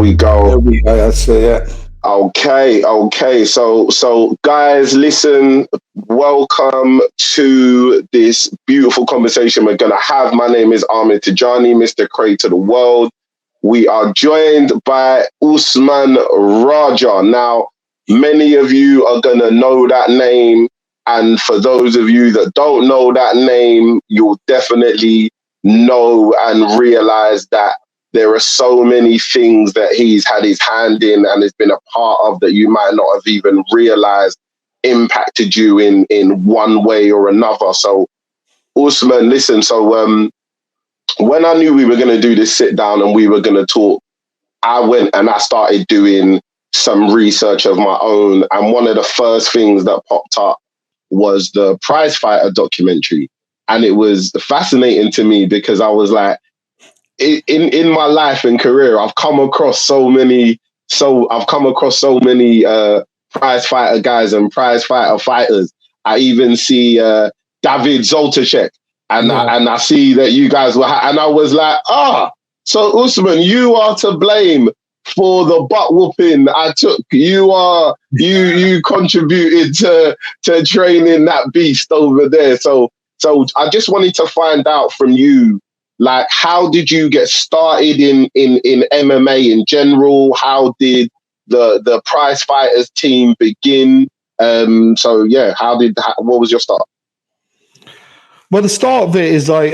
we go. There we go. That's it. Yeah. Okay. So guys, listen. Welcome to this beautiful conversation we're gonna have. My name is Ahmed Tijani, Mr. Cray to the world. We are joined by Usman Raja. Now, many of you are gonna know that name, and for those of you that don't know that name, you'll definitely know and realize that there are so many things that he's had his hand in and has been a part of that you might not have even realized impacted you in one way or another. So, Usman, listen, when I knew we were going to do this sit down and we were going to talk, I went and I started doing some research of my own. And one of the first things that popped up was the Prize Fighter documentary. And it was fascinating to me because I was like, in my life and career, I've come across so many prize fighter guys and prize fighter fighters. I even see David Zoltashek, and I see that you guys were, and I was like, so Usman, you are to blame for the butt whooping I took. You contributed to training that beast over there. So I just wanted to find out from you, like, how did you get started in MMA in general? How did the prize fighters team begin? What was your start? Well, the start of it is like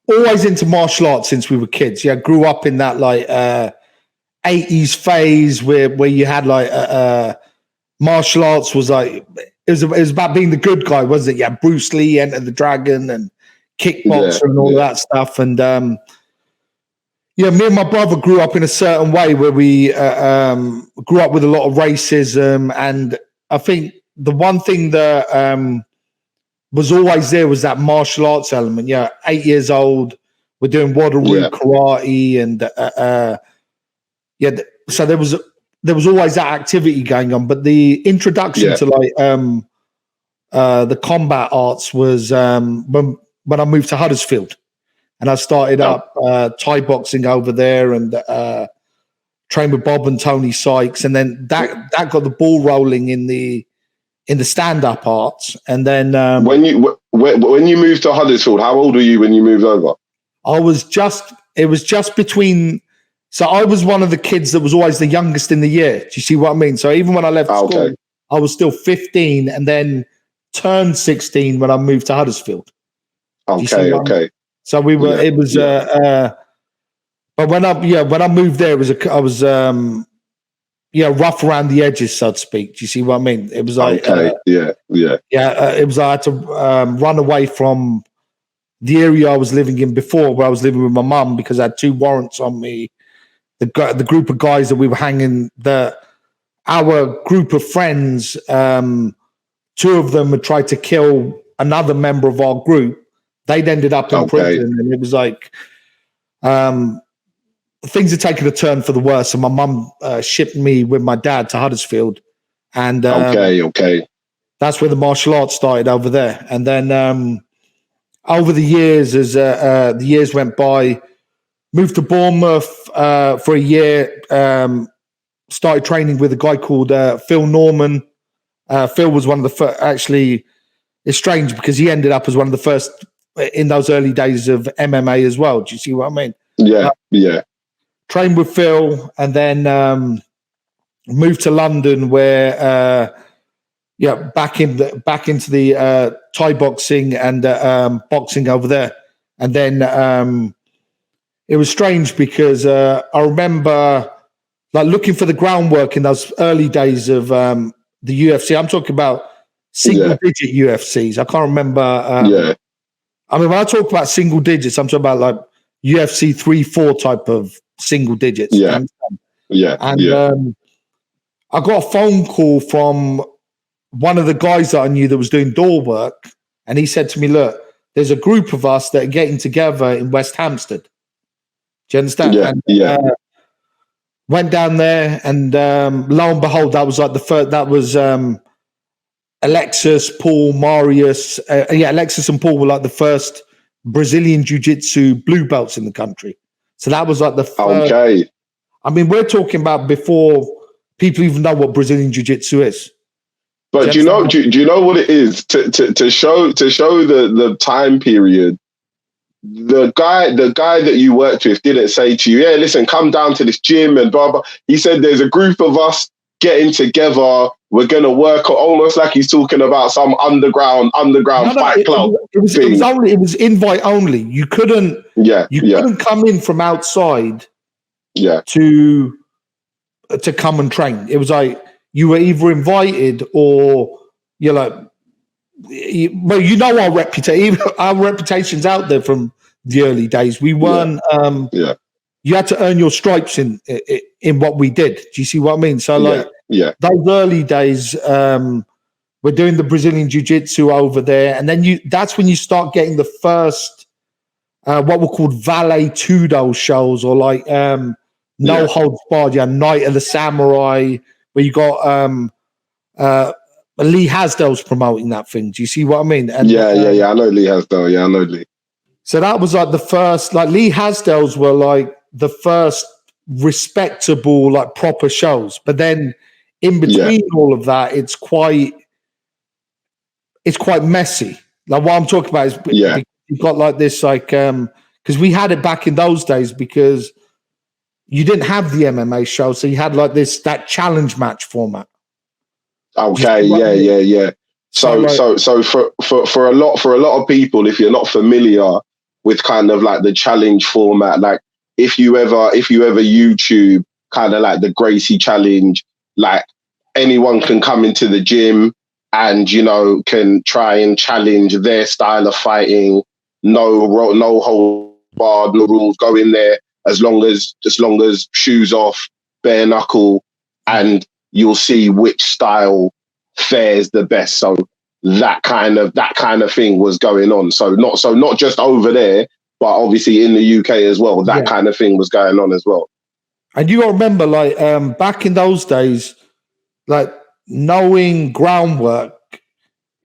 always into martial arts since we were kids. Yeah, grew up in that like 80s phase where you had like martial arts was like it was about being the good guy, wasn't it? Yeah, Bruce Lee, Enter the Dragon, and kickboxer and all that stuff. And me and my brother grew up in a certain way where we grew up with a lot of racism. And I think the one thing that was always there was that martial arts element. 8 years old, we're doing Wadaroo karate, and so there was always that activity going on. But the introduction to like the combat arts was when I moved to Huddersfield, and I started up Thai boxing over there, and trained with Bob and Tony Sykes, and then that got the ball rolling in the stand-up arts. And then when you moved to Huddersfield, how old were you when you moved over? It was just between. So I was one of the kids that was always the youngest in the year. Do you see what I mean? So even when I left school, I was still 15, and then turned 16 when I moved to Huddersfield. Okay. So we were. It was. But when I moved there, I was rough around the edges, so to speak. Do you see what I mean? It was like it was. I had to run away from the area I was living in before, where I was living with my mum, because I had 2 warrants on me. The group of guys that we were hanging, our group of friends, 2 of them had tried to kill another member of our group. They'd ended up in prison, and it was like things had taken a turn for the worse. And my mum shipped me with my dad to Huddersfield, and that's where the martial arts started over there. And then over the years, as the years went by, moved to Bournemouth for a year. Started training with a guy called Phil Norman. Phil was one of the first. Actually, it's strange because he ended up as one of the first in those early days of MMA as well. Do you see what I mean? Yeah. Trained with Phil, and then moved to London, where back into the Thai boxing and boxing over there. And then it was strange because I remember like looking for the groundwork in those early days of the UFC. I'm talking about single-digit UFCs. I can't remember. I mean, when I talk about single digits, I'm talking about like UFC 3-4 type of single digits. And I got a phone call from one of the guys that I knew that was doing door work, and he said to me, "Look, there's a group of us that are getting together in West Hampstead. Do you understand?" Went down there, and lo and behold, that was like the first. That was Alexis, Paul, Marius. Alexis and Paul were like the first Brazilian jiu-jitsu blue belts in the country. So that was like the first. Okay. I mean, we're talking about before people even know what Brazilian Jiu-Jitsu is. But do you know what it is to show the time period? The guy that you worked with didn't say to you, "Yeah, listen, come down to this gym and blah blah." He said, "There's a group of us getting together. We're gonna work," almost like he's talking about some underground fight club. It was invite only. You couldn't come in from outside. Yeah. To come and train. It was like you were either invited or you're like, well, you know our reputation. Our reputation's out there from the early days. We weren't. You had to earn your stripes in what we did. Do you see what I mean? So those early days, we're doing the Brazilian Jiu-Jitsu over there, and then that's when you start getting the first what were called Vale Tudo shows, or like No Holds Barred. You had Night of the Samurai, where you got Lee Hasdell's promoting that thing. Do you see what I mean? And, I know Lee Hasdell. Yeah, I know Lee. So that was like the first, like Lee Hasdell's were like the first respectable, like proper shows. But then in between all of that, it's quite messy. Like what I'm talking about is you've got like this, like because we had it back in those days because you didn't have the MMA show, so you had like that challenge match format. Okay, yeah. So for a lot of people, if you're not familiar with kind of like the challenge format, like if you ever YouTube kind of like the Gracie challenge, like anyone can come into the gym and can try and challenge their style of fighting. No hold barred, no rules. Go in there as long as shoes off, bare knuckle, and you'll see which style fares the best. So that kind of thing was going on. So not just over there, but obviously in the UK as well. That kind of thing was going on as well. And you got to remember, like back in those days, like knowing groundwork,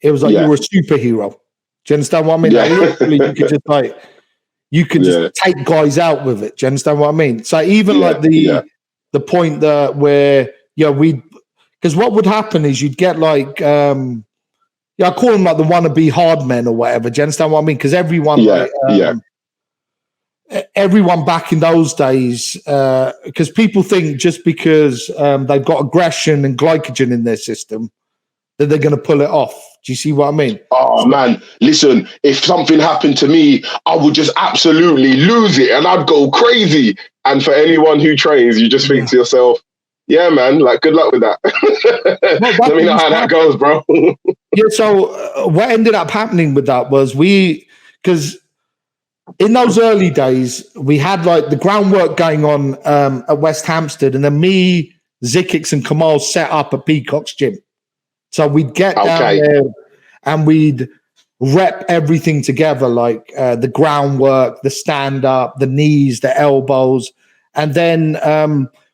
it was like you were a superhero. Do you understand what I mean? Like, literally, you could just take guys out with it. Do you understand what I mean? So even like the point that where because what would happen is you'd get like I call them like the wannabe hard men or whatever. Do you understand what I mean? Because everyone everyone back in those days, because people think just because they've got aggression and glycogen in their system that they're going to pull it off. Do you see what I mean? Oh, man, listen, if something happened to me, I would just absolutely lose it and I'd go crazy. And for anyone who trains, you just think to yourself, yeah, man, like, good luck with that. Let me know how that goes, bro. So what ended up happening with that was because in those early days, we had like the groundwork going on at West Hampstead, and then me, Zikix, and Kamal set up a Peacock's gym. So we'd get down there and we'd rep everything together, like the groundwork, the stand-up, the knees, the elbows. And then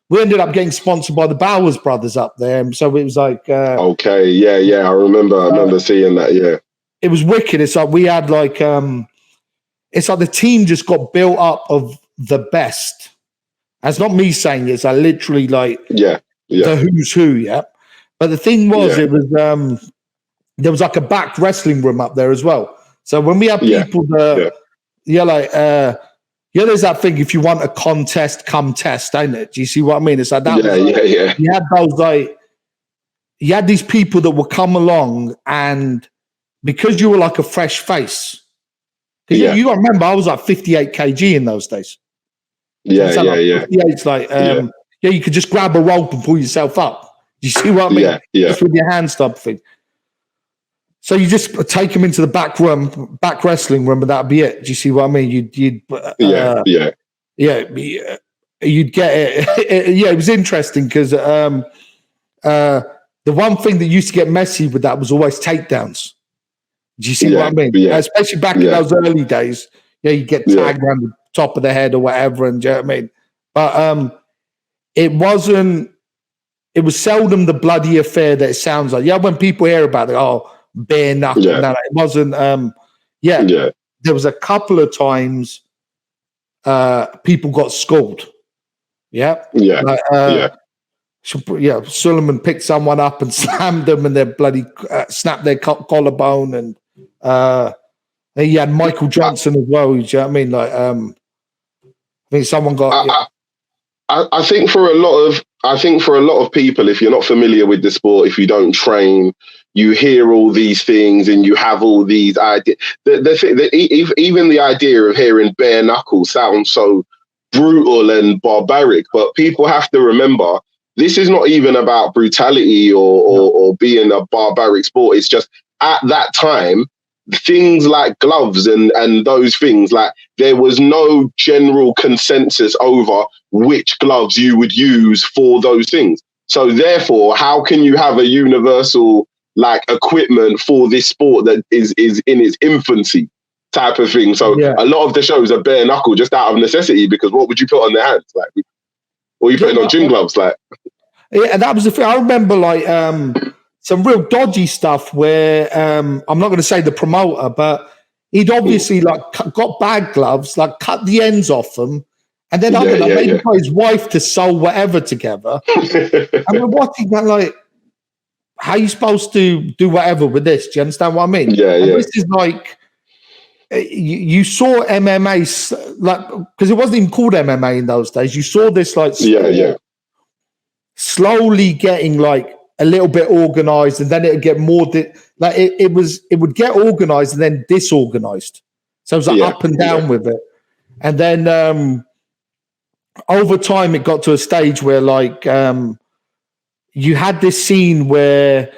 we ended up getting sponsored by the Bowers brothers up there. And so it was like... I remember seeing that, It was wicked. It's like we had like... it's like the team just got built up of the best. That's not me saying it. It's like literally like the who's who, But the thing was, it was there was like a back wrestling room up there as well. So when we have people that, there's that thing, if you want a contest, come test, ain't it? Do you see what I mean? It's like that. You had those you had these people that would come along, and because you were like a fresh face, you got to remember, I was like 58 kg in those days. 58's like, you could just grab a rope and pull yourself up. Do you see what I mean? Just with your hands type thing. So you just take them into the back wrestling room, and that'd be it. Do you see what I mean? You'd get it. It was interesting because the one thing that used to get messy with that was always takedowns. Do you see what I mean? Especially back in those early days. You get tagged around the top of the head or whatever, and do you know what I mean? But it was seldom the bloody affair that it sounds like. When people hear about it, bare knuckle. No, it wasn't. There was a couple of times people got schooled. Yeah, Yeah. like, Yeah. Suleiman picked someone up and slammed them, and they bloody snapped their collarbone. And he had Michael Johnson as well. You know what I mean? Like, I think someone got. I think for a lot of people, if you're not familiar with the sport, if you don't train, you hear all these things and you have all these ideas. Even the idea of hearing bare knuckles sounds so brutal and barbaric, but people have to remember this is not even about brutality or being a barbaric sport. It's just at that time, things like gloves and those things, like there was no general consensus over which gloves you would use for those things. So therefore, how can you have a universal like equipment for this sport that is in its infancy type of thing? So a lot of the shows are bare knuckle just out of necessity, because what would you put on their hands? Like, or you putting on gym gloves? Like, yeah, and that was the thing. I remember like some real dodgy stuff where I'm not going to say the promoter, but he'd obviously like got bag gloves, like cut the ends off them, and then maybe got his wife to sew whatever together. And we're watching that like, how are you supposed to do whatever with this? Do you understand what I mean? This is like, you saw MMA, like, because it wasn't even called MMA in those days. You saw this like slowly getting like a little bit organized, and then it would get more like it would get organized and then disorganized. So it was like up and down with it. And then over time it got to a stage where like you had this scene where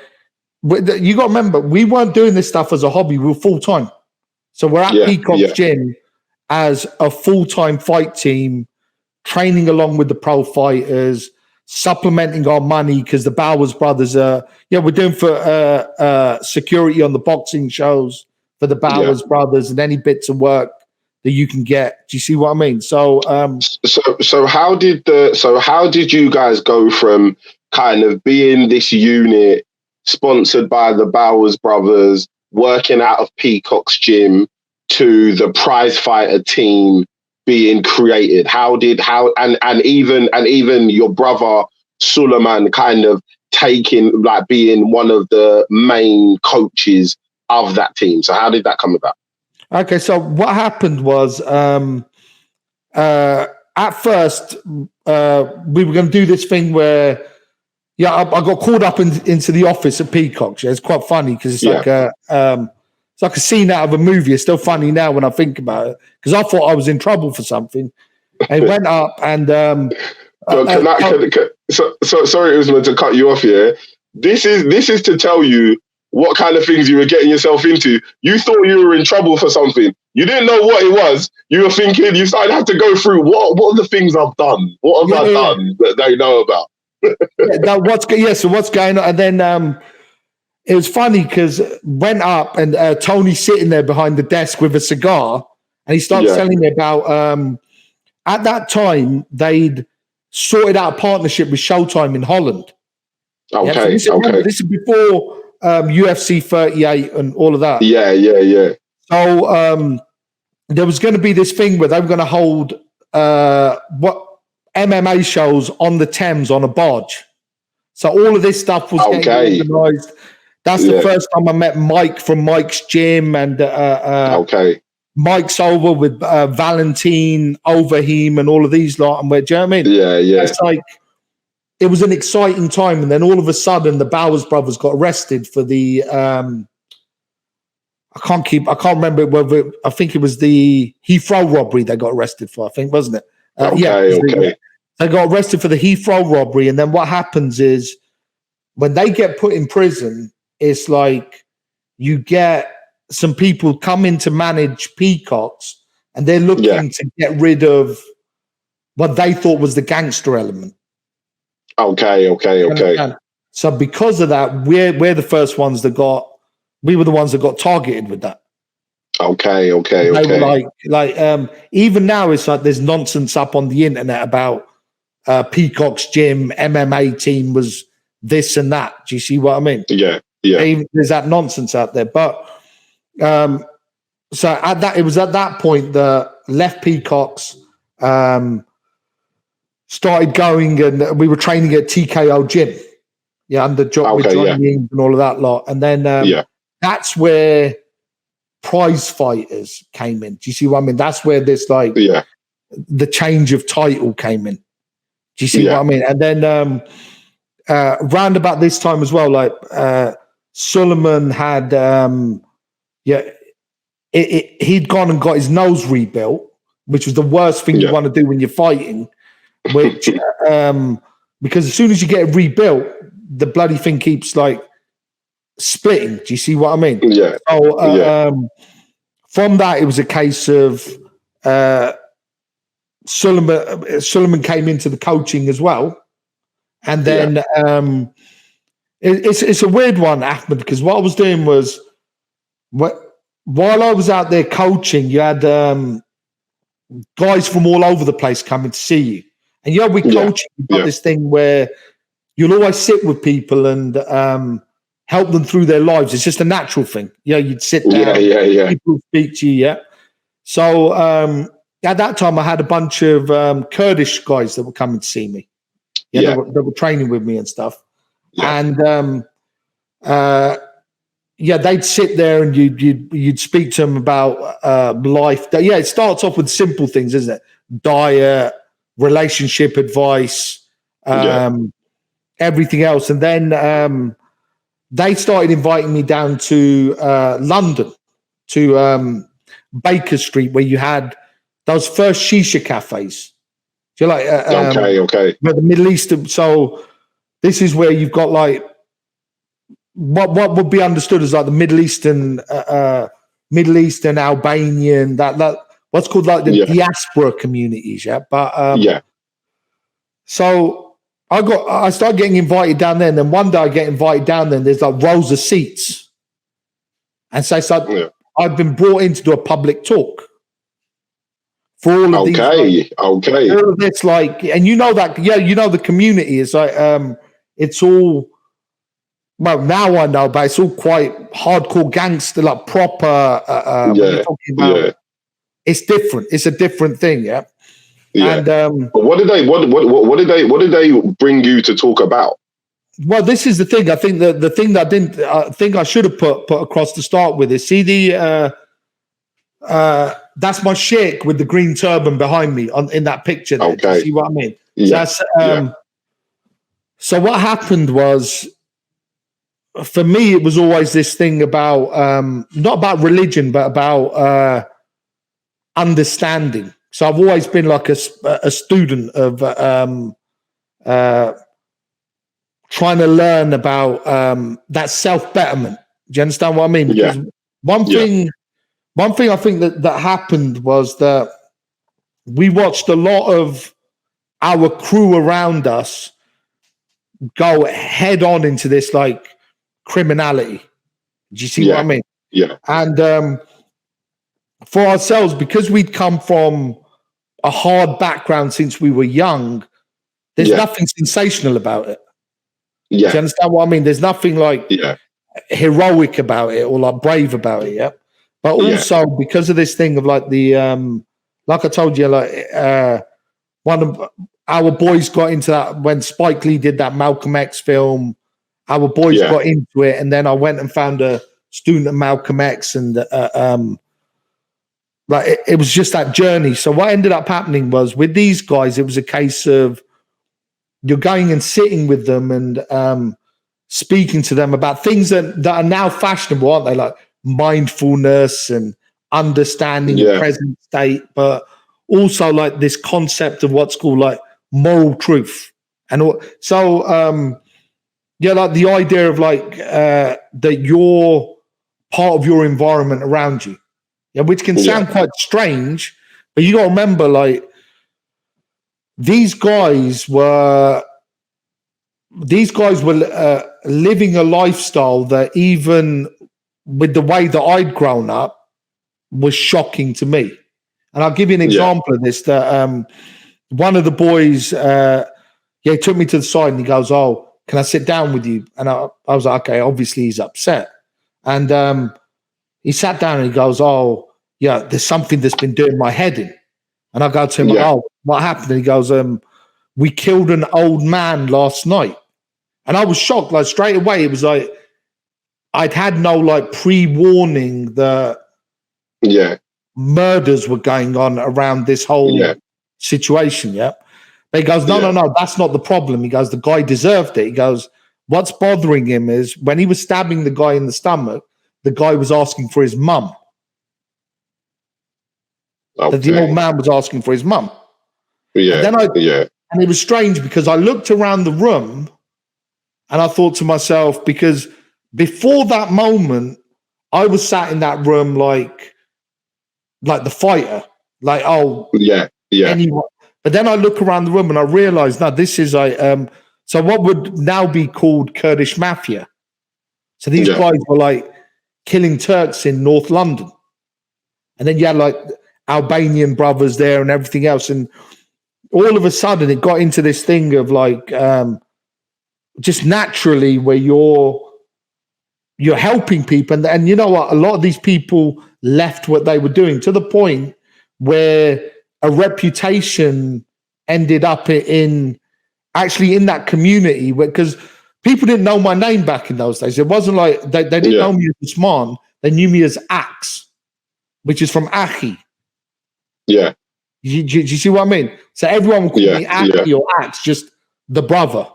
you got to remember, we weren't doing this stuff as a hobby, we were full-time. So we're at Peacock's gym as a full-time fight team, training along with the pro fighters, supplementing our money, because the Bowers brothers we're doing for security on the boxing shows for the Bowers brothers, and any bits of work that you can get. Do you see what I mean? So so how did you guys go from kind of being this unit sponsored by the Bowers brothers, working out of Peacock's gym, to the prize fighter team being created? And even your brother Suleiman kind of taking, like, being one of the main coaches of that team. So how did that come about? Okay, so what happened was at first we were going to do this thing where I got called up into the office at Peacock's. It's quite funny because it's like it's like a scene out of a movie. It's still funny now when I think about it, because I thought I was in trouble for something. And it went up and sorry, Usman, to cut you off here. This is to tell you what kind of things you were getting yourself into. You thought you were in trouble for something. You didn't know what it was. You were thinking, you started to have to go through, what are the things I've done? What have I done that they know about? So what's going on? And then it was funny because went up and Tony's sitting there behind the desk with a cigar, and he starts telling me about at that time they'd sorted out a partnership with Showtime in Holland. Okay, this is before UFC 38 and all of that. Yeah. So there was going to be this thing where they were going to hold MMA shows on the Thames on a barge. So all of this stuff was getting organised. That's the first time I met Mike from Mike's gym, and Mike's over with Valentine, Overheem, and all of these lot. And do you know what I mean? Yeah. It's like, it was an exciting time, and then all of a sudden, the Bowers brothers got arrested for the I can't remember whether, I think it was the Heathrow robbery they got arrested for. I think, wasn't it? They got arrested for the Heathrow robbery, and then what happens is when they get put in prison, it's like you get some people come in to manage Peacocks, and they're looking to get rid of what they thought was the gangster element. Okay. So because of that, we're the first ones that we were the ones that got targeted with that. Okay. They were like even now it's like there's nonsense up on the internet about Peacock's gym MMA team was this and that. Do you see what I mean? Yeah. There's that nonsense out there. But so it was at that point that left Peacock's, started going, and we were training at TKO Gym. Yeah, under with Johnny Ings and all of that lot. And then that's where prize fighters came in. Do you see what I mean? That's where this the change of title came in. Do you see what I mean? And then round about this time as well, like Suleiman had he'd gone and got his nose rebuilt, which was the worst thing you want to do when you're fighting. Which because as soon as you get it rebuilt, the bloody thing keeps like splitting. Do you see what I mean? Yeah. So from that, it was a case of Suleiman came into the coaching as well, and then it's a weird one, Ahmed, because what I was doing was while I was out there coaching, you had guys from all over the place coming to see you, and with coaching, you've got this thing where you'll always sit with people and help them through their lives. It's just a natural thing. You'd sit down, people speak to you, So at that time, I had a bunch of Kurdish guys that were coming to see me. They were training with me and stuff. And they'd sit there and you'd speak to them about life. It starts off with simple things, isn't it? Diet, relationship advice, everything else. And then they started inviting me down to London, to Baker Street, where you had those first shisha cafes. So like where the Middle East. So this is where you've got like what would be understood as like the Middle Eastern Albanian, that what's called like the diaspora communities. But so I started getting invited down there, and then one day I get invited down there, and there's like rows of seats, and so I've been brought in to do a public talk for all of these. All of this, like, and the community is like, it's all. Well, now I know, but it's all quite hardcore gangster, like proper. When you're talking about, it's different. It's a different thing, Yeah. And but what did they bring you to talk about? Well, this is the thing. I think the thing that I think I should have put across to start with is see that's my sheikh with the green turban behind me in that picture. There. Do you see what I mean? Yeah. So what happened was, for me, it was always this thing about not about religion, but about understanding. So I've always been like a student of trying to learn about that self-betterment. Do you understand what I mean? Because one thing I think that happened was that we watched a lot of our crew around us go head on into this like criminality. Do you see what I mean? Yeah. And for ourselves, because we'd come from a hard background since we were young, there's nothing sensational about it. Yeah. Do you understand what I mean? There's nothing like heroic about it or like brave about it. Yeah. But also because of this thing of like the like I told you, like one of our boys got into that when Spike Lee did that Malcolm X film. Our boys got into it, and then I went and found a student of Malcolm X, and like it was just that journey. So what ended up happening was with these guys, it was a case of you're going and sitting with them and speaking to them about things that are now fashionable, aren't they? Like mindfulness and understanding the present state, but also like this concept of what's called like moral truth. And so, like the idea of like that you're part of your environment around you, which can sound quite strange, but you got to remember, like these guys were living a lifestyle that even with the way that I'd grown up was shocking to me. And I'll give you an example of this. That one of the boys, he took me to the side and he goes, "Oh, can I sit down with you?" And I was like, okay, obviously he's upset. And he sat down and he goes, "Oh, yeah, there's something that's been doing my head in." And I go to him, Yeah. oh, what happened? And he goes, we killed an old man last night. And I was shocked. Like straight away, it was like I'd had no like pre-warning that murders were going on around this whole situation. Yeah. But he goes, no, that's not the problem. He goes, the guy deserved it. He goes, what's bothering him is when he was stabbing the guy in the stomach, the guy was asking for his mum. Okay. That the old man was asking for his mum. Yeah. And then and it was strange because I looked around the room and I thought to myself, because before that moment, I was sat in that room like the fighter, like, anyone. But then I look around the room and I realized, no, this is so what would now be called Kurdish mafia. So these guys were like killing Turks in North London. And then you had like Albanian brothers there and everything else. And all of a sudden it got into this thing of like just naturally where you're helping people. And you know what? A lot of these people left what they were doing to the point where a reputation ended up in that community, because people didn't know my name back in those days. It wasn't like they didn't know me as Usman. They knew me as Axe, which is from Achi. Yeah. Do you see what I mean? So everyone would call me Achi or Axe, just the brother.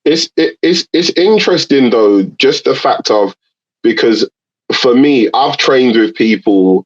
It's interesting though, just the fact of, because for me, I've trained with people,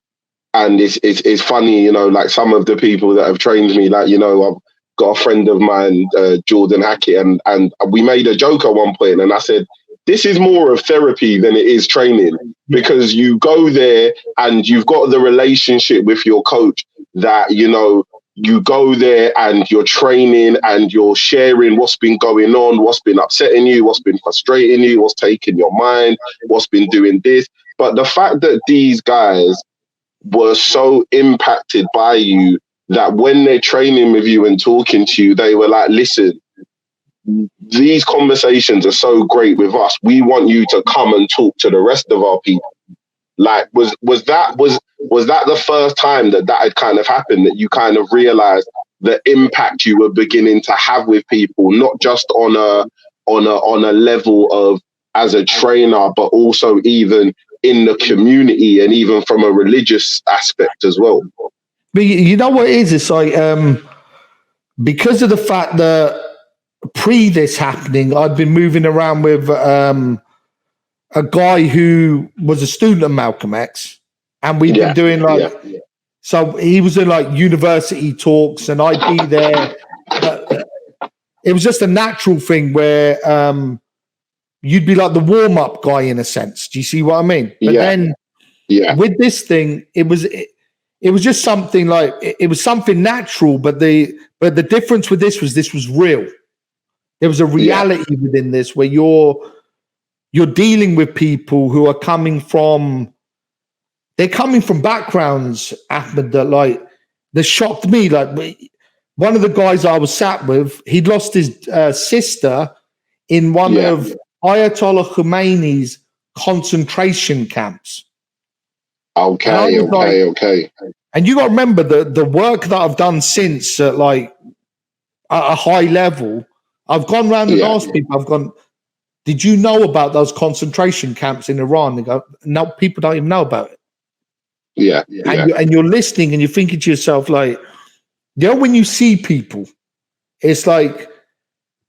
and it's funny, you know, like some of the people that have trained me, like, you know, I've got a friend of mine, Jordan Hackett, and we made a joke at one point, and I said, this is more of therapy than it is training, because you go there and you've got the relationship with your coach that, you know, you go there and you're training and you're sharing what's been going on, what's been upsetting you, what's been frustrating you, what's taking your mind, what's been doing this. But the fact that these guys were so impacted by you that when they're training with you and talking to you, they were like, listen, these conversations are so great with us. We want you to come and talk to the rest of our people. Like, was that the first time that had kind of happened, that you kind of realized the impact you were beginning to have with people, not just on a level of as a trainer, but also even in the community and even from a religious aspect as well? But you know what it is? It's like because of the fact that pre this happening, I'd been moving around with a guy who was a student of Malcolm X, and we'd been doing so he was in like university talks, and I'd be there. It was just a natural thing where you'd be like the warm-up guy in a sense. Do you see what I mean? But then with this thing, it was just something like it was something natural, but the difference with this was real. There was a reality within this where you're dealing with people who are coming from backgrounds, Ahmed, that like that shocked me. Like one of the guys I was sat with, he'd lost his sister in one of Ayatollah Khomeini's concentration camps. Okay. And you got to remember the work that I've done since at like at a high level. I've gone around and asked people, did you know about those concentration camps in Iran? They go, no, people don't even know about it. And you're listening and you're thinking to yourself, like, you know, when you see people, it's like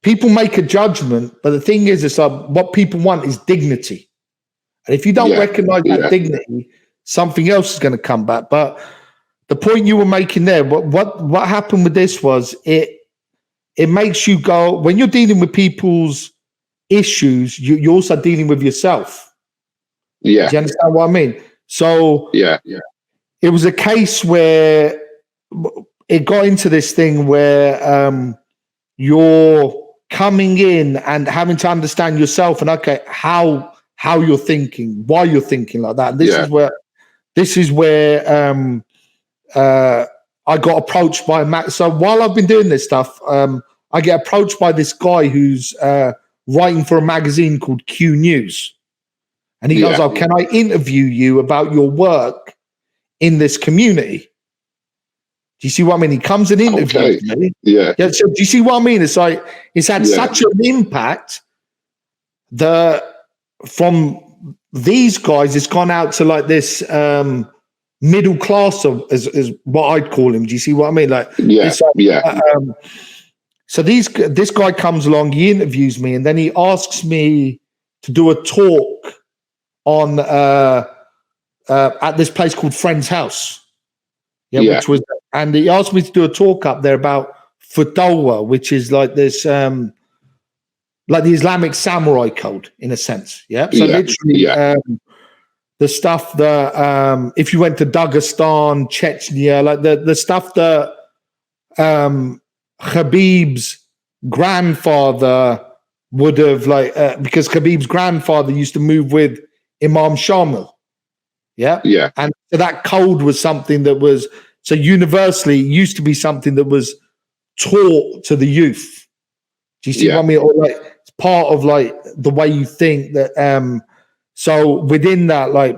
people make a judgment, but the thing is, it's like what people want is dignity. And if you don't recognize that dignity, something else is going to come back. But the point you were making there, what happened with this was it makes you go, when you're dealing with people's issues, you're also dealing with yourself. Do you understand what I mean? So it was a case where it got into this thing where you're coming in and having to understand yourself and how you're thinking, why you're thinking like that. And this is where I got approached by Matt. So while I've been doing this stuff, I get approached by this guy who's writing for a magazine called Q News. And he goes, oh, can I interview you about your work in this community? Do you see what I mean? He comes and interviews me. Yeah. So do you see what I mean? It's like it's had such an impact that from these guys, it's gone out to like this middle class of is what I'd call him. Do you see what I mean? Like, so this guy comes along, he interviews me, and then he asks me to do a talk on at this place called Friend's House. Which was, and he asked me to do a talk up there about Fatwa, which is like this, like the Islamic samurai code in a sense. So literally, the stuff that if you went to Dagestan, Chechnya, like the stuff that Khabib's grandfather would have because Khabib's grandfather used to move with Imam Shamil. And so that code was something that was so universally used to be something that was taught to the youth. Do you see what I mean? Or like it's part of like the way you think that. So within that, like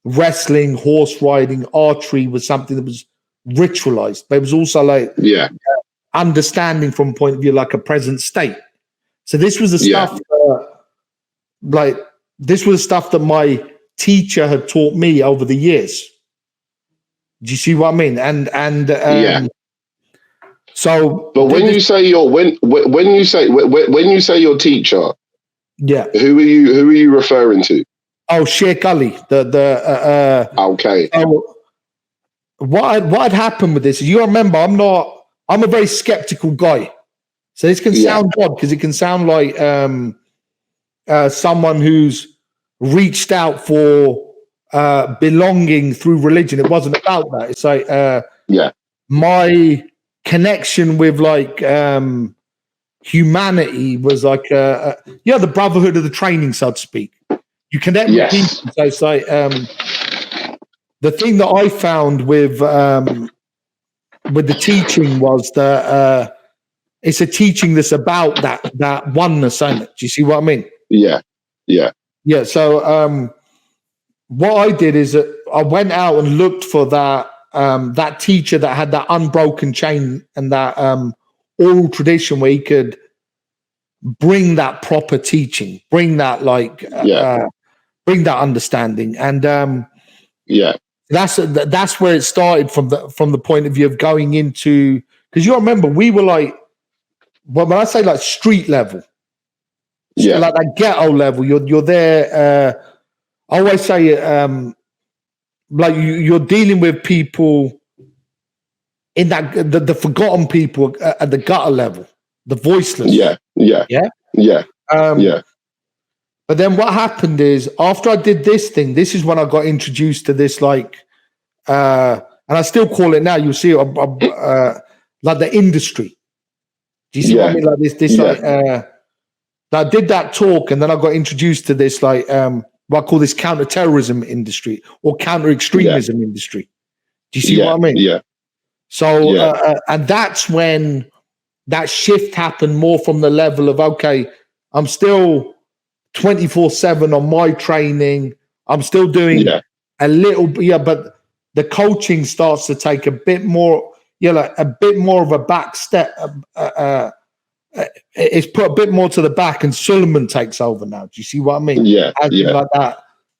wrestling, horse riding, archery was something that was ritualized, but it was also like understanding from a point of view like a present state. So this was the stuff this was the stuff that my teacher had taught me over the years. Do you see what I mean? And so, but when you say your teacher, who are you referring to? Oh, Sheikh Ali. Okay. What had happened with this is, you remember, I'm a very skeptical guy. So this can sound odd because it can sound like someone who's reached out for belonging through religion. It wasn't about that. It's like my connection with like humanity was like the brotherhood of the training, so to speak. You connect with people. So it's like the thing that I found with the teaching was that it's a teaching that's about that oneness, ain't it? Do you see what I mean? Yeah. So what I did is that I went out and looked for that teacher that had that unbroken chain and that oral tradition where he could bring that proper teaching, bring that bring that understanding, and that's where it started from the point of view of going into, because you remember we were like, when I say like street level, like that ghetto level, you're there. I always say like you're dealing with people in that the forgotten people at the gutter level, the voiceless. But then what happened is, after I did this thing, this is when I got introduced to this, like, and I still call it now. You'll see, like the industry. Do you see what I mean? Like this, like, I did that talk, and then I got introduced to this, like, what I call this counter-terrorism industry or counter-extremism industry. Do you see what I mean? So, and that's when that shift happened more from the level of, okay, I'm still 24/7 on my training. I'm still doing a little, but the coaching starts to take a bit more, like a bit more of a back step. It's put a bit more to the back, and Suleiman takes over now. Do you see what I mean? Like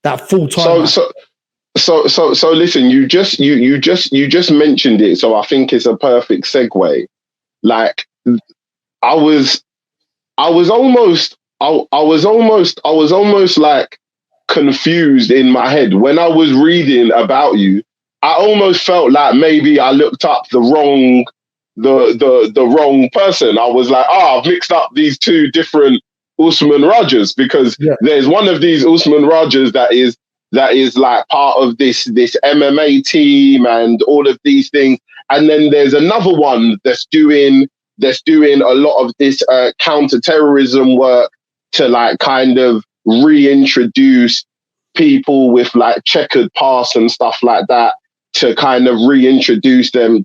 that full time. So listen, you just mentioned it, so I think it's a perfect segue. Like, I was almost like confused in my head when I was reading about you. I almost felt like maybe I looked up the wrong person. I was like, I've mixed up these two different Usman Rajas, because there's one of these Usman Rajas that is like part of this MMA team and all of these things, and then there's another one that's doing a lot of this counter-terrorism work to like kind of reintroduce people with like checkered past and stuff like that, to kind of reintroduce them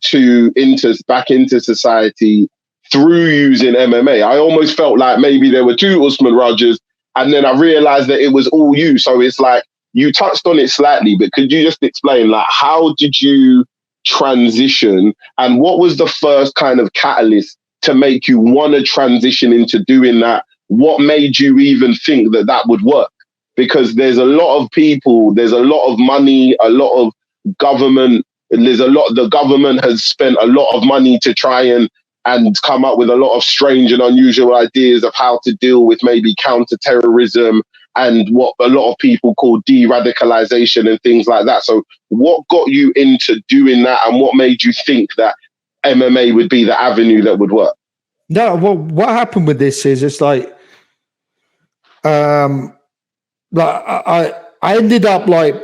back into society through using MMA. I almost felt like maybe there were two Usman Rajas, and then I realized that it was all you. So it's like, you touched on it slightly, but could you just explain, like, how did you transition, and what was the first kind of catalyst to make you want to transition into doing that? What made you even think that that would work? Because there's a lot of people, there's a lot of money, a lot of government, the government has spent a lot of money to try and come up with a lot of strange and unusual ideas of how to deal with maybe counter-terrorism and what a lot of people call de-radicalization and things like that. So what got you into doing that, and what made you think that MMA would be the avenue that would work? No, well, what happened with this is it's like I ended up like,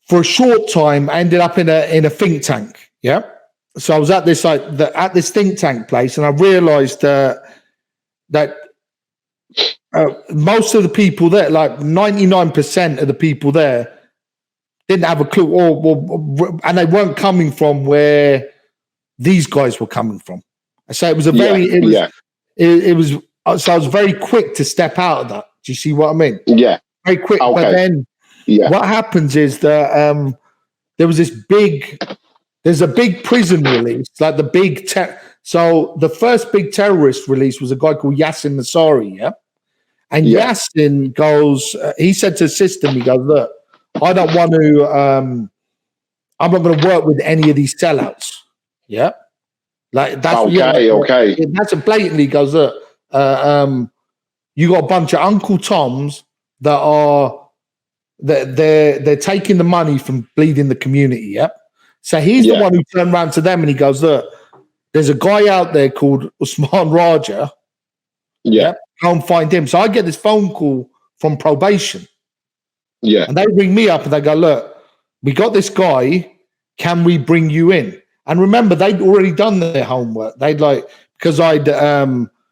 for a short time, I ended up in a think tank. Yeah. So I was at this at this think tank place, and I realized that most of the people there, like 99% of the people there, didn't have a clue, and they weren't coming from where these guys were coming from. So it was so I was very quick to step out of that. Do you see what I mean? Yeah. Very quick. Okay. But then what happens is that there's a big prison release, like the big so the first big terrorist release was a guy called Yassin Nasari, yeah? And Yassin goes, he said to the system, he goes, look, I don't want to, I'm not going to work with any of these sellouts, yeah? Like that's okay. That's a blatantly goes, look, you got a bunch of Uncle Toms that are they're taking the money from bleeding the community, yeah. So he's the one who turned around to them and he goes, look, there's a guy out there called Usman Raja. Yeah. Go and find him. So I get this phone call from probation. Yeah. And they ring me up and they go, look, we got this guy. Can we bring you in? And remember, they'd already done their homework. They'd because I'd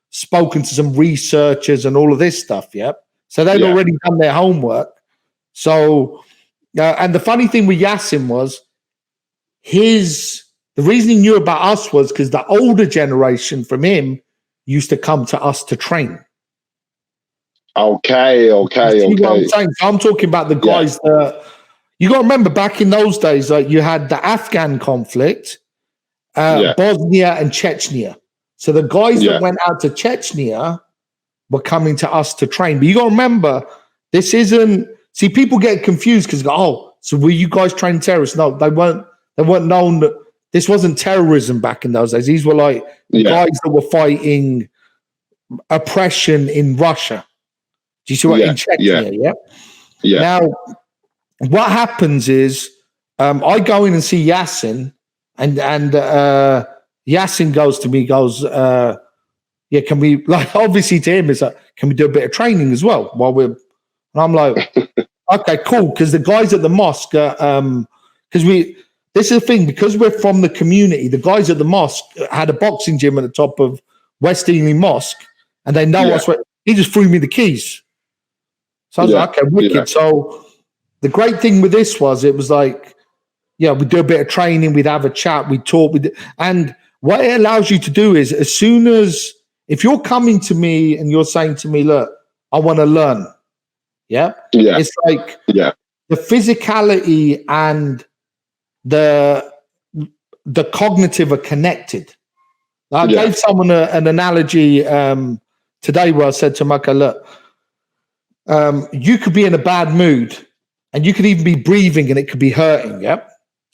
spoken to some researchers and all of this stuff, yeah? So they'd already done their homework. So, and the funny thing with Yassin was, the reason he knew about us was because the older generation from him used to come to us to train. Okay. What I'm saying? So I'm talking about the guys that you got to remember back in those days, like you had the Afghan conflict, Bosnia and Chechnya. So the guys that went out to Chechnya were coming to us to train. But you got to remember, this isn't. See, people get confused because so were you guys training terrorists? No, they weren't. They weren't known that this wasn't terrorism back in those days. These were like guys that were fighting oppression in Russia. Do you see what in Chechnya? Yeah. Now, what happens is I go in and see Yassin, and Yassin goes to me, can we, like, obviously to him, it's like, can we do a bit of training as well while we're, and I'm like, okay, cool, because the guys at the mosque, this is the thing, because we're from the community, the guys at the mosque had a boxing gym at the top of West Ealing Mosque, and they know us. He just threw me the keys. So I was like, okay, wicked. Yeah. So the great thing with this was, it was like, we'd do a bit of training, we'd have a chat, we'd talk, and what it allows you to do is, as soon as, if you're coming to me and you're saying to me, look, I want to learn, it's like the physicality and the cognitive are connected. I gave someone an analogy today where I said to Maka, look, you could be in a bad mood and you could even be breathing and it could be hurting,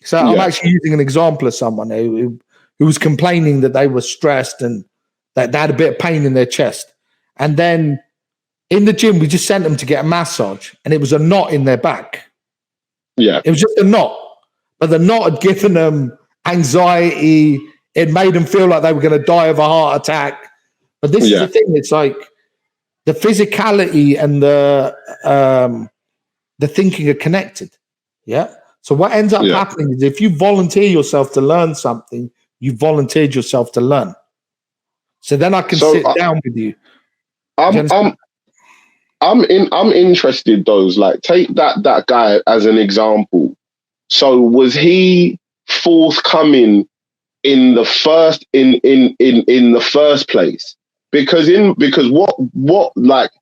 So I'm actually using an example of someone who was complaining that they were stressed and that they had a bit of pain in their chest. And then in the gym, we just sent them to get a massage, and it was a knot in their back. Yeah. It was just a knot. But the knot had given them anxiety. It made them feel like they were going to die of a heart attack. But this is the thing. It's like the physicality and the thinking are connected. Yeah. So what ends up happening is, if you volunteer yourself to learn something, you volunteered yourself to learn. So then I can sit down with you. I'm interested though. Like, take that guy as an example. So was he forthcoming in the first in the first place? Because what like,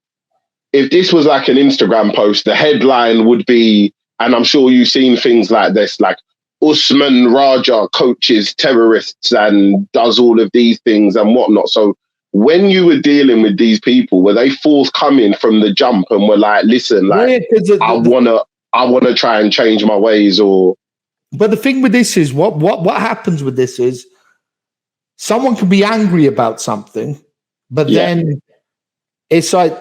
if this was like an Instagram post, the headline would be, and I'm sure you've seen things like this, like, Usman Raja coaches terrorists and does all of these things and whatnot. So when you were dealing with these people, were they forthcoming from the jump and were like, listen, like, Yeah, 'cause I wanna try and change my ways, or but the thing with this is what happens with this is someone can be angry about something, but then it's like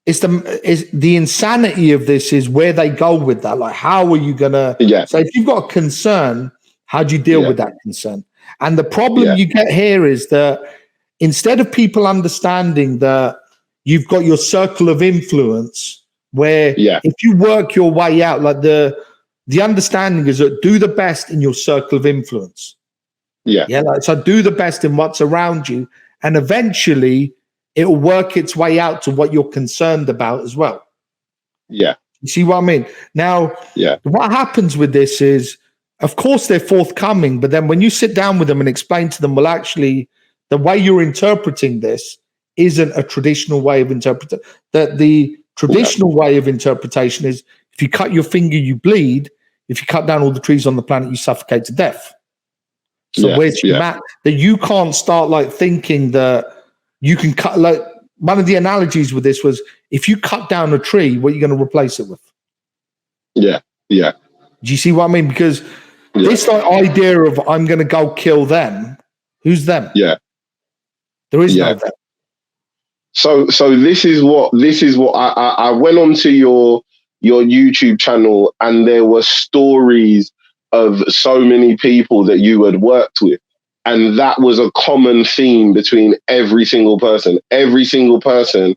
it's the insanity of this is where they go with that. Like, how are you gonna? So if you've got a concern, how do you deal with that concern? And the problem you get here is that instead of people understanding that you've got your circle of influence, where if you work your way out, like the understanding is that do the best in your circle of influence. Like, so do the best in what's around you, and eventually it'll work its way out to what you're concerned about as well. You see what I mean? Now, what happens with this is, of course, they're forthcoming, but then when you sit down with them and explain to them, well, actually, the way you're interpreting this isn't a traditional way of interpreting. That the traditional way of interpretation is if you cut your finger, you bleed. If you cut down all the trees on the planet, you suffocate to death. So that you can't start like thinking that you can cut. Like, one of the analogies with this was, if you cut down a tree, what are you going to replace it with? Do you see what I mean? Because this like idea of I'm going to go kill them, who's them? There is no them. So this is what I went onto your YouTube channel, and there were stories of so many people that you had worked with. And that was a common theme between every single person. Every single person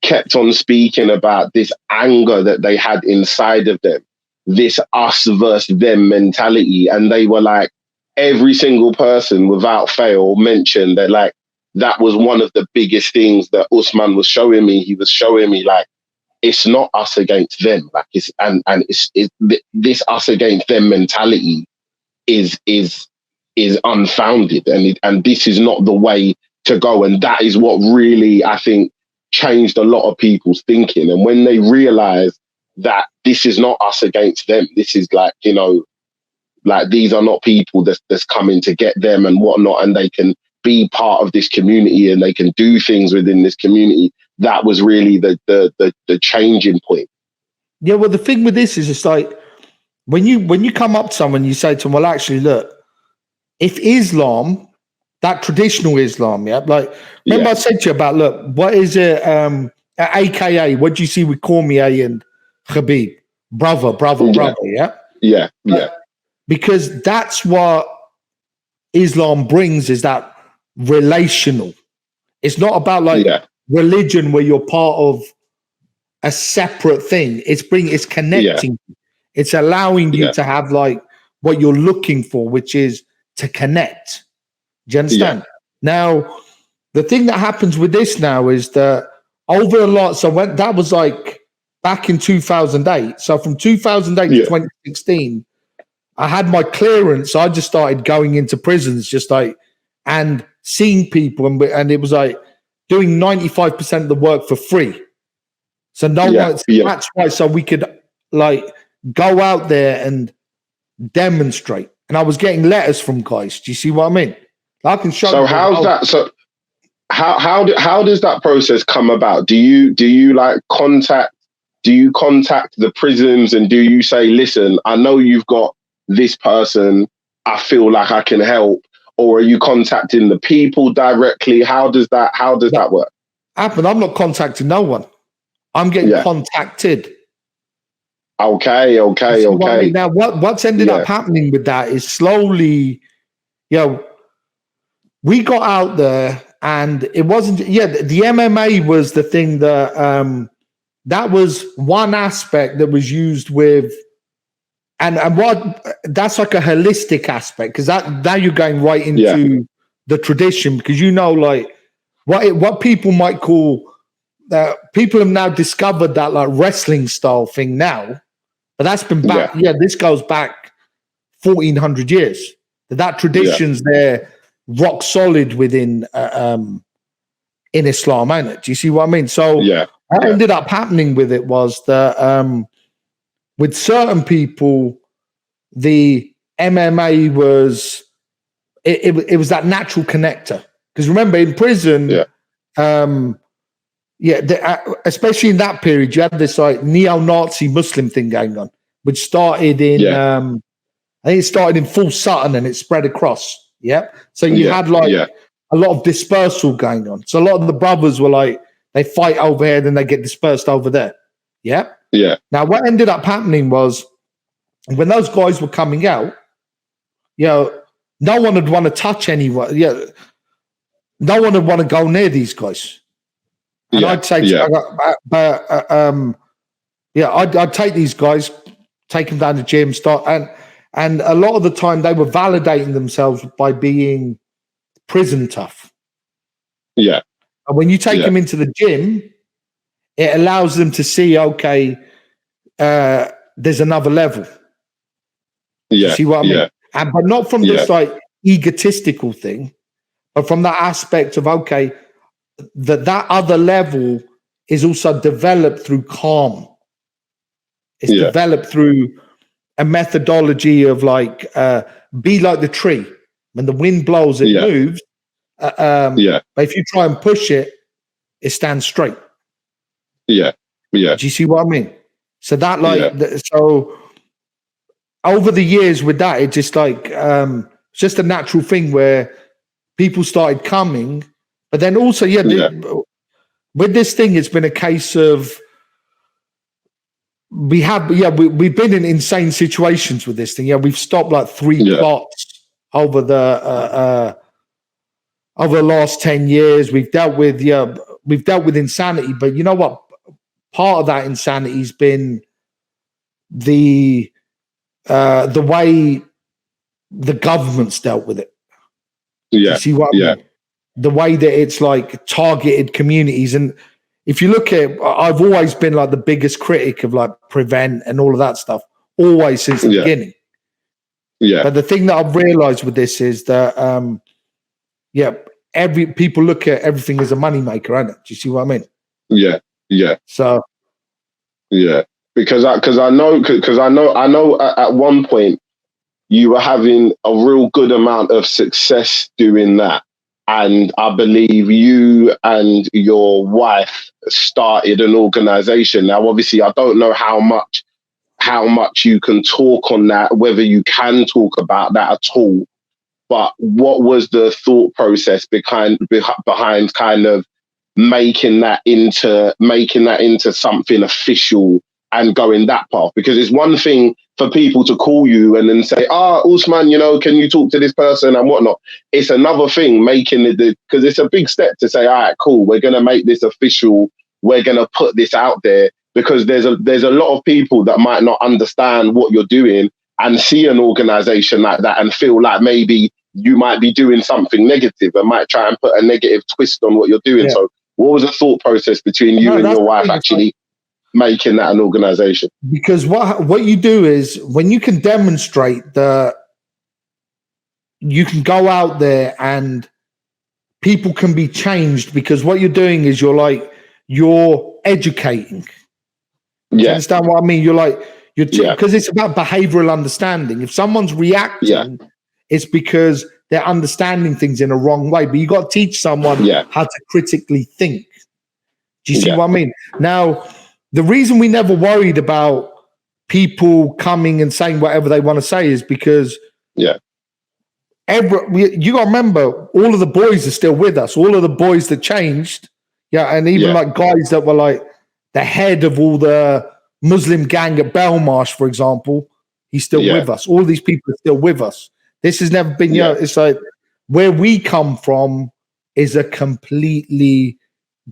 kept on speaking about this anger that they had inside of them, this us versus them mentality. And they were like, every single person without fail mentioned that, like, that was one of the biggest things that Usman was showing me. He was showing me, like, it's not us against them. Like, it's this us against them mentality is unfounded, and this is not the way to go. And that is what really, I think, changed a lot of people's thinking. And when they realize that this is not us against them, this is like, you know, like, these are not people that's coming to get them and whatnot, and they can be part of this community and they can do things within this community. That was really the changing point. Yeah, well, the thing with this is, it's like when you come up to someone, you say to them, well, actually, look, if Islam, that traditional Islam, like, remember I said to you about, look, what is it, AKA, what do you see with Cormier and Khabib? Brother, because that's what Islam brings, is that relational. It's not about like religion where you're part of a separate thing. It's connecting. It's allowing you to have like what you're looking for, which is to connect. Do you understand? Now, the thing that happens with this now is that over a lot. So when that was like back in 2008. So from 2008 to 2016, I had my clearance. So I just started going into prisons, just like, and seeing people, and it was like doing 95% of the work for free. So that's why. So we could like go out there and demonstrate. And I was getting letters from guys. Do you see what I mean? I can show. So how's that? So how does that process come about? Do you like contact? Do you contact the prisons and do you say, listen, I know you've got this person, I feel like I can help, or are you contacting the people directly? How does that work? Happen. I'm not contacting no one. I'm getting contacted. Okay. What I mean? Now, what's ended up happening with that is slowly, we got out there, and it wasn't. The MMA was the thing that that was one aspect that was used with, and what that's like a holistic aspect, because now you're going right into the tradition, because like what people might call. People have now discovered that like wrestling style thing now. But that's been back. This goes back 1,400 years. That tradition's there, rock solid within in Islam, ain't it? Do you see what I mean? So what ended up happening with it was that with certain people, the MMA was it was that natural connector. Because remember, in prison, especially in that period, you had this like neo-Nazi Muslim thing going on, which started in I think it started in Full Sutton and it spread across. Yeah, so you had like a lot of dispersal going on. So a lot of the brothers were like, they fight over here, then they get dispersed over there. Yeah. Yeah. Now, what ended up happening was when those guys were coming out, no one would want to touch anyone. Yeah. No one would want to go near these guys. And I'd say, I'd take these guys, take them down the gym, and a lot of the time they were validating themselves by being prison tough. Yeah. And when you take them into the gym, it allows them to see, okay, there's another level. Yeah. You see what I mean? But not from this like egotistical thing, but from that aspect of, okay, that other level is also developed through calm. It's developed through a methodology of like, be like the tree. When the wind blows, it moves. But if you try and push it, it stands straight. Yeah. Do you see what I mean? So that so over the years with that, it just like it's just a natural thing where people started coming, but then also with this thing, it's been a case of we've been in insane situations with this thing. Yeah, we've stopped like 3 plots over the last 10 years. We've dealt with insanity, but you know what? Part of that insanity has been the way the government's dealt with it. You see what I mean? The way that it's like targeted communities. And if you look at, I've always been like the biggest critic of like Prevent and all of that stuff, always since the beginning. Yeah. But the thing that I've realized with this is that, people look at everything as a moneymaker, right? Do you see what I mean? Yeah. Yeah. So. Yeah. Because I know at one point you were having a real good amount of success doing that. And I believe you and your wife started an organization. Now, obviously, I don't know how much you can talk on that, whether you can talk about that at all. But what was the thought process behind kind of making that into something official and going that path? Because it's one thing for people to call you and then say, Usman, can you talk to this person and whatnot? It's another thing making it, because it's a big step to say, all right, cool, we're going to make this official. We're going to put this out there, because there's a lot of people that might not understand what you're doing and see an organization like that and feel like maybe you might be doing something negative and might try and put a negative twist on what you're doing. So what was the thought process between you and your wife actually making that an organization? Because what you do is, when you can demonstrate that you can go out there and people can be changed, because what you're doing is you're educating. Do you understand what I mean? Because it's about behavioral understanding. If someone's reacting, it's because they're understanding things in a wrong way. But you got to teach someone how to critically think. Do you see what I mean? Now, the reason we never worried about people coming and saying whatever they want to say is because you got to remember, all of the boys are still with us. All of the boys that changed, and even like guys that were like the head of all the Muslim gang at Belmarsh, for example, he's still with us. All these people are still with us. This has never been, it's like where we come from is a completely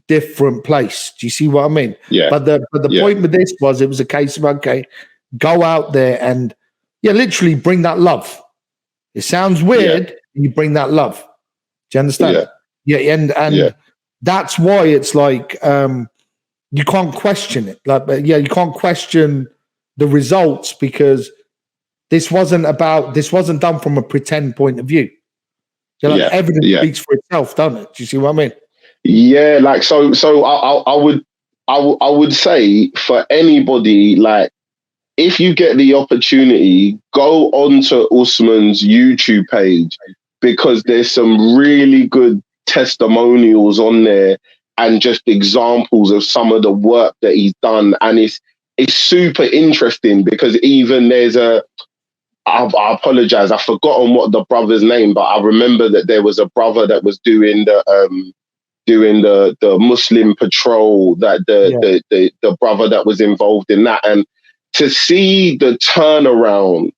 different place. Do you see what I mean? Yeah. But the point with this was, it was a case of, okay, go out there and literally bring that love. It sounds weird, you bring that love. Do you understand? And that's why it's like you can't question it. You can't question the results, because this wasn't done from a pretend point of view. Evidence speaks for itself, doesn't it? Do you see what I mean? Yeah, like so I would say, for anybody, like, if you get the opportunity, go onto Usman's YouTube page, because there's some really good testimonials on there and just examples of some of the work that he's done. And it's super interesting, because even there's I apologize, I've forgotten what the brother's name, but I remember that there was a brother that was doing the Muslim patrol, that the brother that was involved in that. And to see the turnaround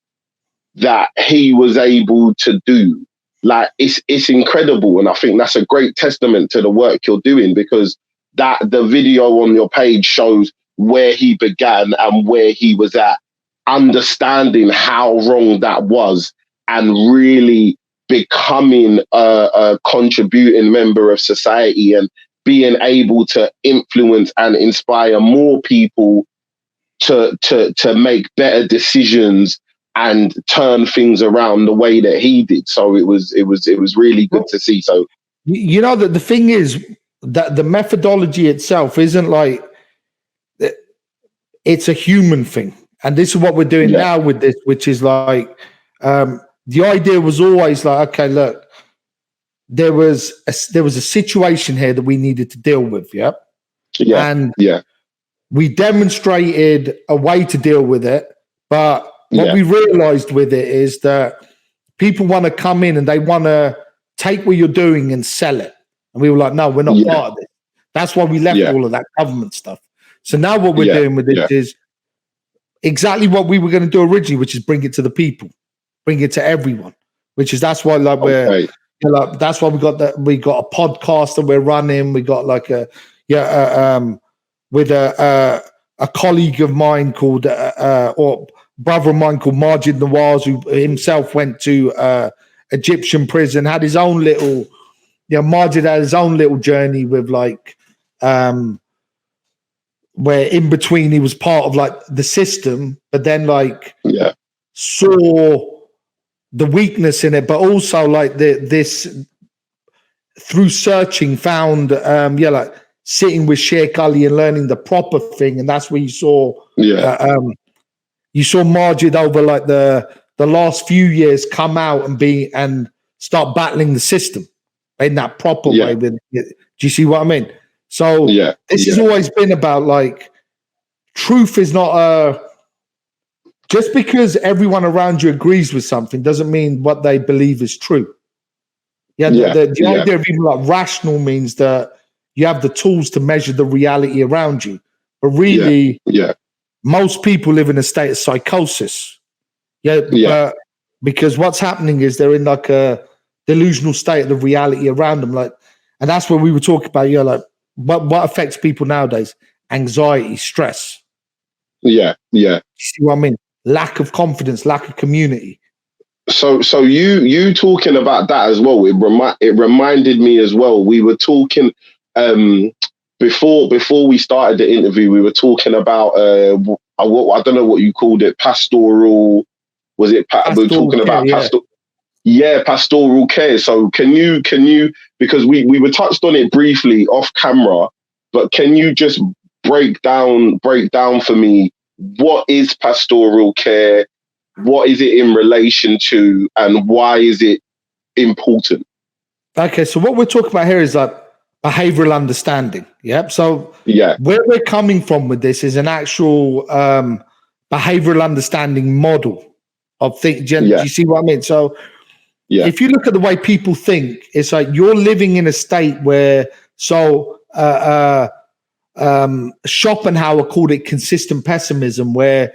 that he was able to do, like, it's incredible. And I think that's a great testament to the work you're doing, because that the video on your page shows where he began and where he was at, understanding how wrong that was, and really becoming a contributing member of society, and being able to influence and inspire more people to make better decisions and turn things around the way that he did. So it was really good to see. So, you know, that the thing is that the methodology itself isn't like, it's a human thing. And this is what we're doing now with this, which is like, the idea was always like, okay, look, there was a situation here that we needed to deal with. And we demonstrated a way to deal with it. But what we realized with it is that people want to come in and they want to take what you're doing and sell it. And we were like, no, we're not part of it. That's why we left all of that government stuff. So now what we're doing with it is exactly what we were going to do originally, which is bring it to the people, bring it to everyone. That's why that's why we got a podcast that we're running. We got like with a colleague of mine called or brother of mine called Majid Nawaz, who himself went to Egyptian prison, had his own little, Majid had his own little journey with like, where in between he was part of like the system, but then like saw the weakness in it, but also like this through searching found like sitting with Sheikh Ali and learning the proper thing. And that's where you saw Majid over like the last few years come out and start battling the system in that proper way. Do you see what I mean? So this has always been about like, truth is not just because everyone around you agrees with something doesn't mean what they believe is true. The idea of even like rational means that you have the tools to measure the reality around you. But really, most people live in a state of psychosis. Because what's happening is they're in like a delusional state of the reality around them. Like, and that's what we were talking about. Like, what affects people nowadays? Anxiety, stress. You see what I mean? Lack of confidence, lack of community. So you talking about that as well, it reminded me as well. We were talking before we started the interview, we were talking about I don't know what you called it, pastoral, was it we were talking about pastoral care. So can you, because we were touched on it briefly off camera, but can you just break down for me, what is pastoral care? What is it in relation to, and why is it important? Okay, so what we're talking about here is like behavioral understanding. So where we're coming from with this is an actual behavioral understanding model of things. Do you see what I mean? So if you look at the way people think, it's like you're living in a state where Schopenhauer called it consistent pessimism, where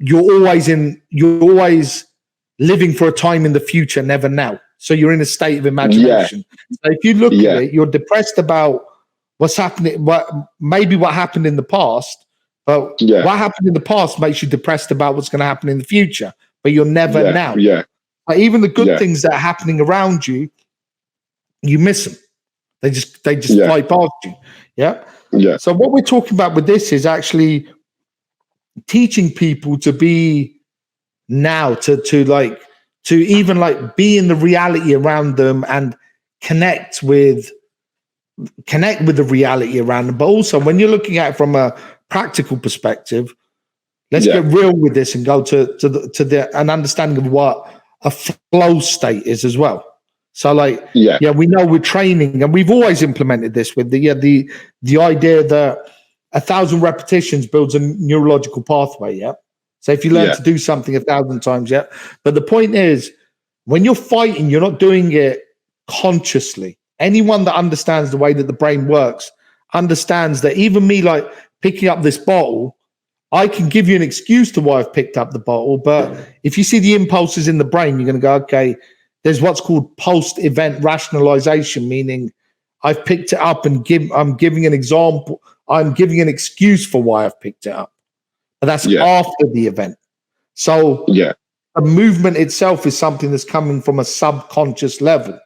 you're always living for a time in the future, never now. So you're in a state of imagination. So if you look at it, you're depressed about what's happening, what happened in the past, but what happened in the past makes you depressed about what's going to happen in the future, but you're never now. Like even the good things that are happening around you, you miss them. They just fly past you. So what we're talking about with this is actually teaching people to be now, to even like be in the reality around them and connect with the reality around them. But also when you're looking at it from a practical perspective, Let's get real with this and go to an understanding of what a flow state is as well. So like, we know we're training, and we've always implemented this with the idea that 1,000 repetitions builds a neurological pathway. Yeah. So if you learn to do something 1,000 times, but the point is, when you're fighting, you're not doing it consciously. Anyone that understands the way that the brain works understands that even me, like picking up this bottle, I can give you an excuse to why I've picked up the bottle, but if you see the impulses in the brain, you're going to go, okay, there's what's called post-event rationalization, meaning I've picked it up and I'm giving an example. I'm giving an excuse for why I've picked it up. But that's after the event. So a movement itself is something that's coming from a subconscious level.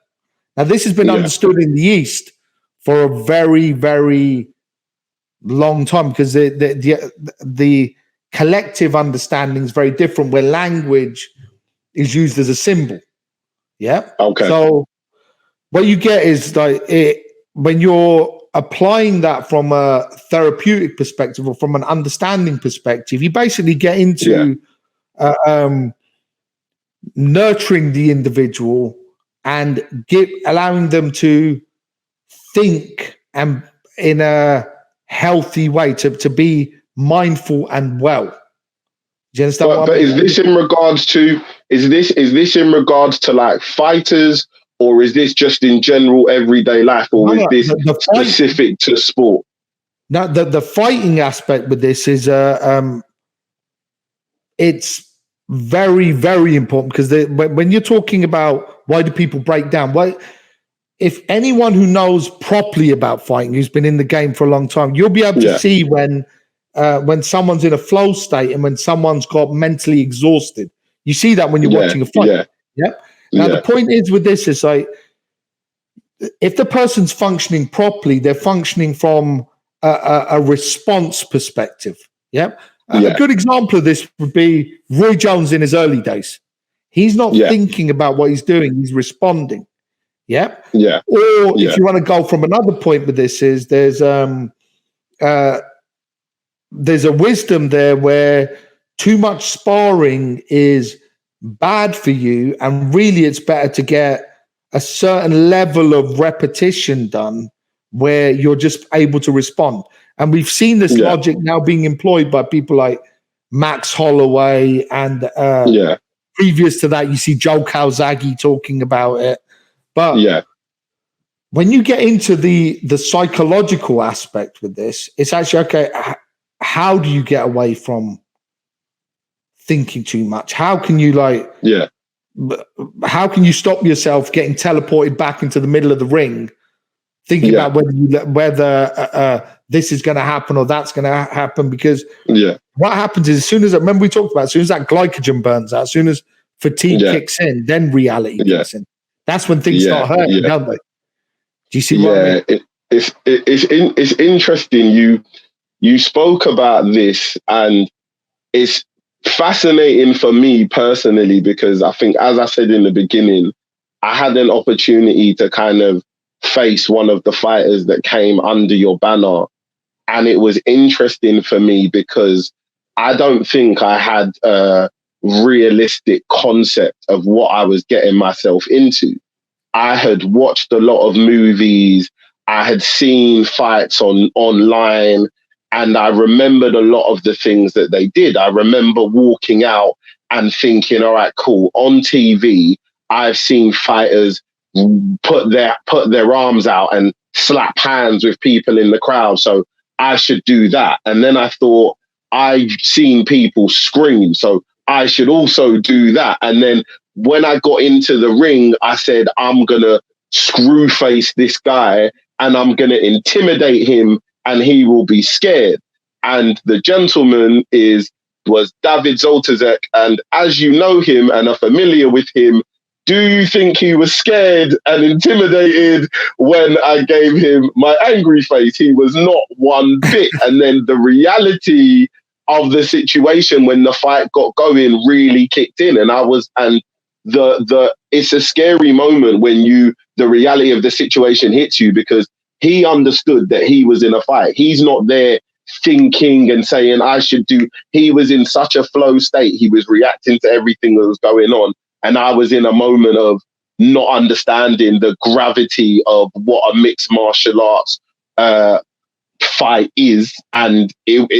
Now, this has been understood in the East for a very, very long time, because the collective understanding is very different, where language is used as a symbol. Yeah. Okay. So what you get is like when you're applying that from a therapeutic perspective or from an understanding perspective, you basically get into nurturing the individual and allowing them to think and in a healthy way, to be mindful and well. Do you understand what I mean? Is this in regards to like fighters, or is this just in general everyday life, or is this specific to sport? Now, the fighting aspect with this is it's very, very important, because when you're talking about why do people break down, if anyone who knows properly about fighting, who's been in the game for a long time, you'll be able to see when someone's in a flow state and when someone's got mentally exhausted. You see that when you're watching a fight. Now, the point is with this is like, if the person's functioning properly, they're functioning from a response perspective. A good example of this would be Roy Jones in his early days. He's not thinking about what he's doing; he's responding. Or if you want to go from another point with this, is there's a wisdom there where too much sparring is bad for you, and really it's better to get a certain level of repetition done where you're just able to respond. And we've seen this logic now being employed by people like Max Holloway, and previous to that, you see Joe Calzaghe talking about it. But when you get into the psychological aspect with this, it's actually, okay, how do you get away from thinking too much? How can you how can you stop yourself getting teleported back into the middle of the ring, thinking about whether this is going to happen or that's going to happen? Because what happens is, remember we talked about, as soon as that glycogen burns out, as soon as fatigue kicks in, then reality kicks in. That's when things start hurting, don't they? Do you see what I mean? It's interesting. You spoke about this, and it's fascinating for me personally, because I think, as I said in the beginning, I had an opportunity to kind of face one of the fighters that came under your banner. And it was interesting for me because I don't think I had a realistic concept of what I was getting myself into. I had watched a lot of movies. I had seen fights online, and I remembered a lot of the things that they did. I remember walking out and thinking, all right, cool. On TV, I've seen fighters put their arms out and slap hands with people in the crowd, so I should do that. And then I thought, I've seen people scream, so I should also do that. And then when I got into the ring, I said, I'm going to screw face this guy and I'm going to intimidate him and he will be scared. And the gentleman was David Zoltazek. And as you know him and are familiar with him, do you think he was scared and intimidated when I gave him my angry face? He was not one bit. And then the reality of the situation when the fight got going really kicked in, and it's a scary moment when the reality of the situation hits you, because he understood that he was in a fight. He's not there thinking and saying I should do. He was in such a flow state. He was reacting to everything that was going on. And I was in a moment of not understanding the gravity of what a mixed martial arts fight is. And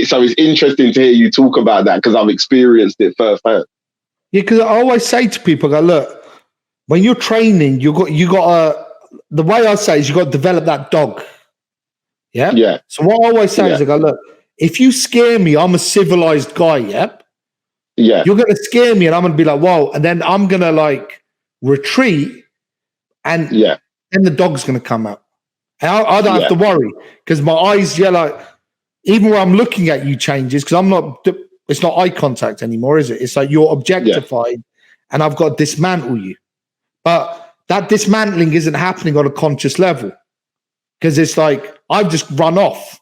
so it's interesting to hear you talk about that because I've experienced it firsthand. Yeah, because I always say to people, I go, look, when you're training, you got the way I say is you got to develop that dog. Yeah. Yeah. So what I always say is I go, look, if you scare me, I'm a civilized guy. Yeah. Yeah. You're gonna scare me, and I'm gonna be like, whoa, and then I'm gonna like retreat, and then the dog's gonna come out. And I don't have to worry because my eyes, like even when I'm looking at you changes because I'm not. It's not eye contact anymore, is it? It's like you're objectified, and I've got to dismantle you. But that dismantling isn't happening on a conscious level because it's like I've just run off.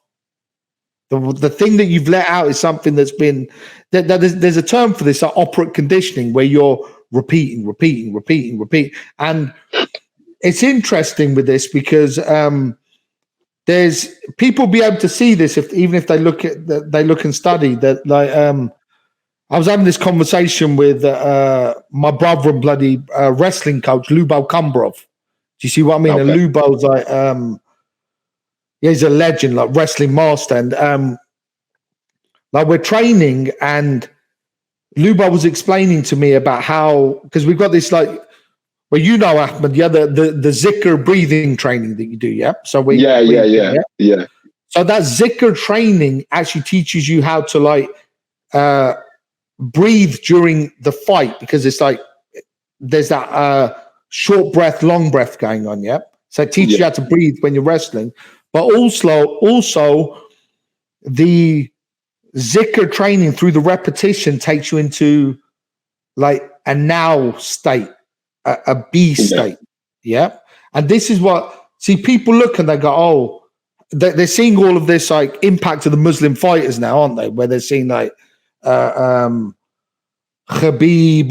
The thing that you've let out is something that's been there's a term for this, like operant conditioning, where you're repeating. And it's interesting with this because there's people be able to see this even if they look and study that. Like I was having this conversation with my brother and bloody wrestling coach Lubal Kumbrov. Do you see what I mean? Okay. And Lubal's like he's a legend, like wrestling master, and like we're training, and Lubal was explaining to me about how because we've got this like. Well, you know, Ahmed, the Zikr breathing training that you do, yeah? So yeah. So that Zikr training actually teaches you how to like breathe during the fight because it's like there's that short breath, long breath going on, yeah? So it teaches you how to breathe when you're wrestling. But also the Zikr training through the repetition takes you into like a now state. A B state, and this is what people look and they go, oh, they're seeing all of this like impact of the Muslim fighters now, aren't they? Where they're seeing like Khabib,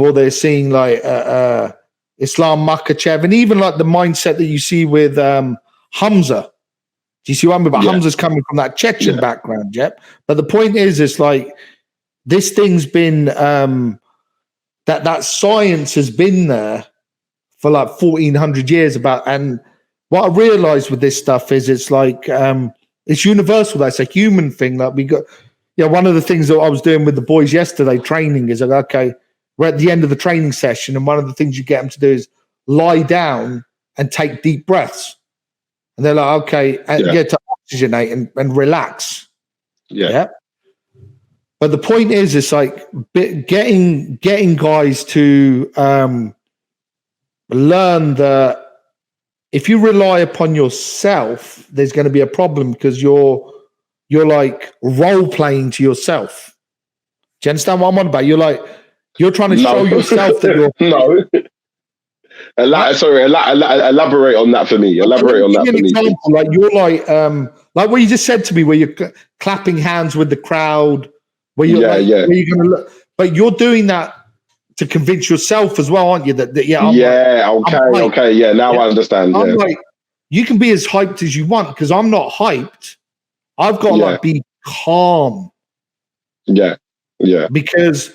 or they're seeing like Islam Makhachev, and even like the mindset that you see with Hamza. Do you see what I mean? But Hamza's coming from that Chechen background, But the point is, it's like this thing's been that science has been there for like 1400 years and what I realized with this stuff is it's like it's universal. That's a human thing. Like we got one of the things that I was doing with the boys yesterday training is like, okay, we're at the end of the training session, and one of the things you get them to do is lie down and take deep breaths, and they're like, okay, and to oxygenate and relax. But the point is, it's like getting guys to learn that if you rely upon yourself, there's going to be a problem because you're like role playing to yourself. Do you understand what I'm on about? You're trying to show yourself that you're Elaborate on that for me. Elaborate on that for me. Example, like you're like what you just said to me, where you're clapping hands with the crowd, where you're where you're going to look, but you're doing that to convince yourself as well, aren't you? Now I understand. I'm like, you can be as hyped as you want because I'm not hyped. I've got to like be calm. Because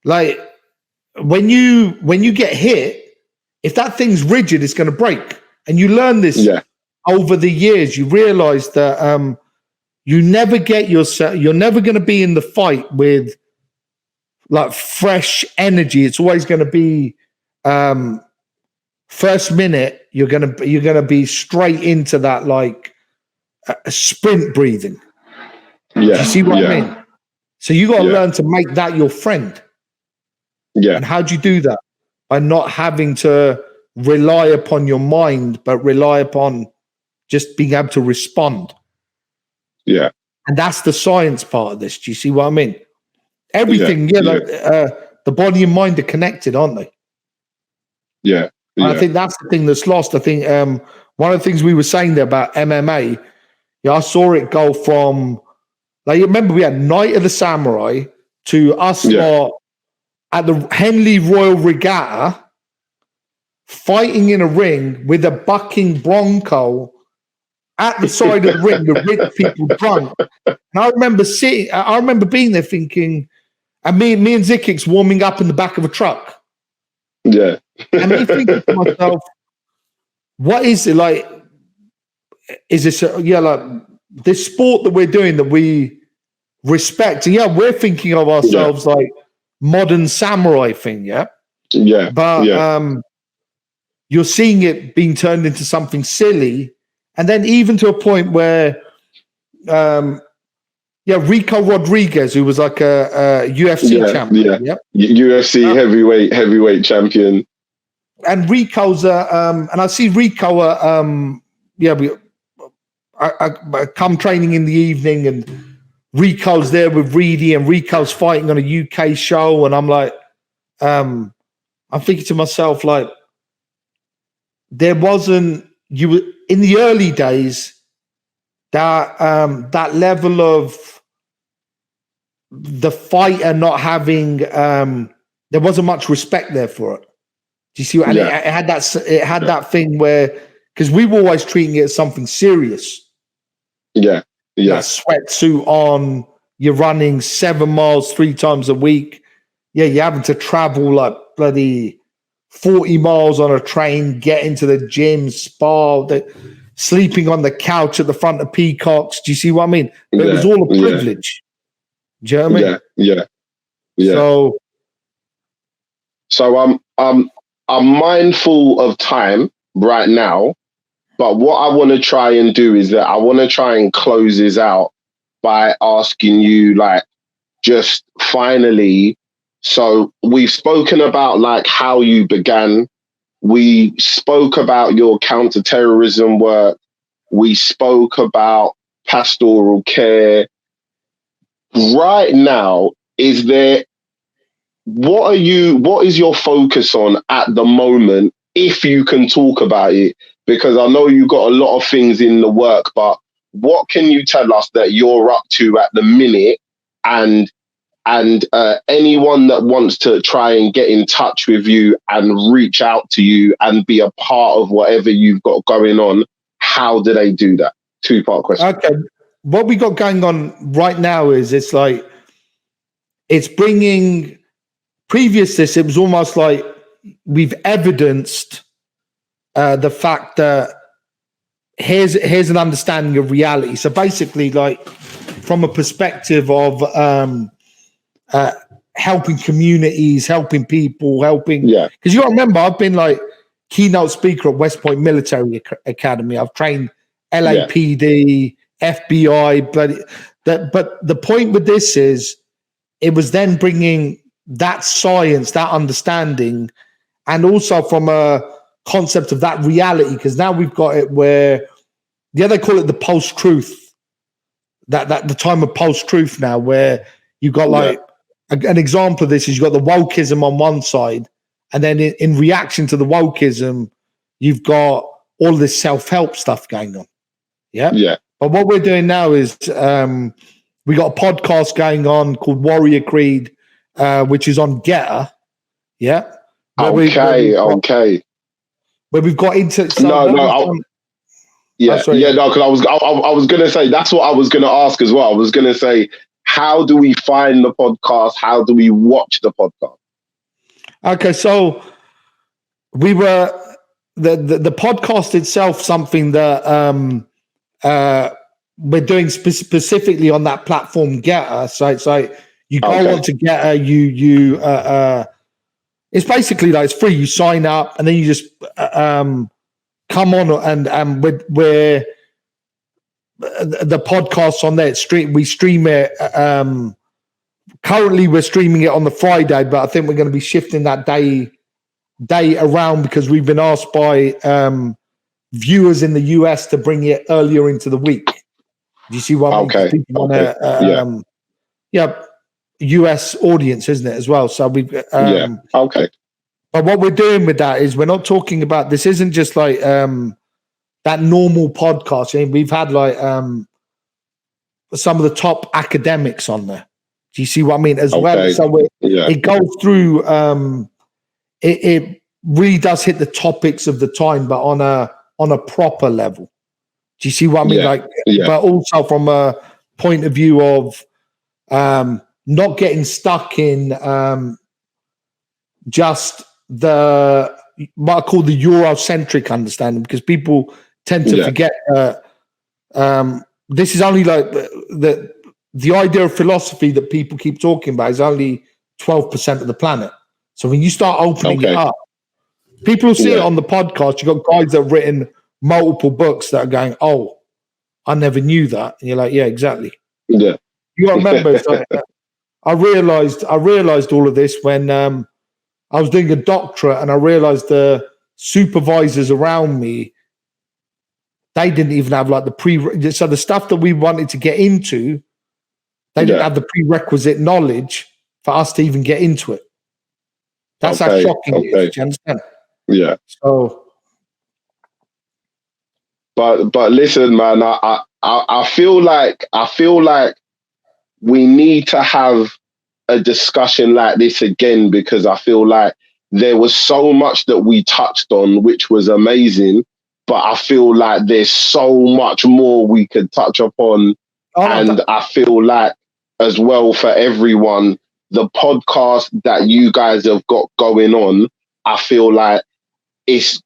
like when you get hit, if that thing's rigid, it's going to break. And you learn this over the years. You realize that you never get yourself. You're never going to be in the fight with like fresh energy. It's always going to be first minute. You're gonna be straight into that like sprint breathing. You see what I mean? So you got to learn to make that your friend. And how do you do that? By not having to rely upon your mind, but rely upon just being able to respond. And that's the science part of this. Do you see what I mean? Everything, the body and mind are connected, aren't they? I think that's the thing that's lost. I think one of the things we were saying there about MMA, I saw it go from, like, you remember we had Night of the Samurai to us at the Henley Royal Regatta fighting in a ring with a bucking bronco at the side of the ring with rich people drunk. And And I remember being there thinking, and me and Zikix warming up in the back of a truck. Yeah. And me thinking to myself, what is it like? Is this like this sport that we're doing that we respect? And we're thinking of ourselves like modern samurai thing, Yeah. But you're seeing it being turned into something silly, and then even to a point where Rico Rodriguez, who was like a UFC champion. UFC heavyweight champion. And Rico's and I see Rico I come training in the evening, and Rico's there with Reedy, and Rico's fighting on a UK show, and I'm like, I'm thinking to myself, like, there wasn't in the early days that level of the fighter not having there wasn't much respect there for it. Do you see what? And it had that thing where, because we were always treating it as something serious. That sweatsuit on, you're running 7 miles 3 times a week. You're having to travel like bloody 40 miles on a train, get into the gym, spar, sleeping on the couch at the front of Peacocks. Do you see what I mean? But it was all a privilege. Do you know what I mean? Yeah. So I'm mindful of time right now, but what I want to try and do is that I want to try and close this out by asking you, like, just finally. So we've spoken about like how you began. We spoke about your counterterrorism work. We spoke about pastoral care. Right now, what is your focus on at the moment, if you can talk about it? Because I know you've got a lot of things in the work, but what can you tell us that you're up to at the minute? And anyone that wants to try and get in touch with you and reach out to you and be a part of whatever you've got going on, how do they do that? 2-part question. Okay. What we got going on right now is it's bringing, previous to this, it was almost like we've evidenced the fact that here's an understanding of reality. So basically, like, from a perspective of helping communities, helping people, because you got to remember, I've been like keynote speaker at West Point Military Academy. I've trained LAPD, FBI, but the point with this is it was then bringing that science, that understanding, and also from a concept of that reality, because now we've got it where they call it the post-truth, that the time of post-truth now, where you've got like an example of this is you've got the wokeism on one side, and then in reaction to the wokeism, you've got all this self-help stuff going on. But what we're doing now is we got a podcast going on called Warrior Creed, which is on Getter. Where we've got into because I was gonna say that's what I was gonna ask as well. I was gonna say, how do we find the podcast? How do we watch the podcast? Okay, so we were the podcast itself, something that we're doing specifically on that platform Getter. So it's like you go on to Getter, you it's basically like it's free. You sign up and then you just come on and we're the podcast on there. We stream it. Currently, we're streaming it on the Friday, but I think we're going to be shifting that day around because we've been asked by viewers in the US to bring it earlier into the week. Do you see what I mean? US audience, isn't it, as well? So we've But what we're doing with that is we're not talking about, this isn't just like that normal podcast. I mean, we've had like some of the top academics on there. Do you see what I mean? As well. So it goes through, it really does hit the topics of the time, but on a proper level. Do you see what I mean? But also from a point of view of not getting stuck in just what I call the Eurocentric understanding, because people tend to forget this is only like the idea of philosophy that people keep talking about is only 12% of the planet. So when you start opening it up, people will see it on the podcast. You've got guys that have written multiple books that are going, oh, I never knew that. And you're like, yeah, exactly. Yeah. You got to remember, it's like, I realized all of this when I was doing a doctorate, and I realized the supervisors around me, they didn't even have like so the stuff that we wanted to get into, they didn't have the prerequisite knowledge for us to even get into it. That's how shocking it is. Do you understand? Yeah. So, but listen, man, I feel like we need to have a discussion like this again, because I feel like there was so much that we touched on, which was amazing, but I feel like there's so much more we could touch upon. I feel like as well, for everyone, the podcast that you guys have got going on, I feel like it's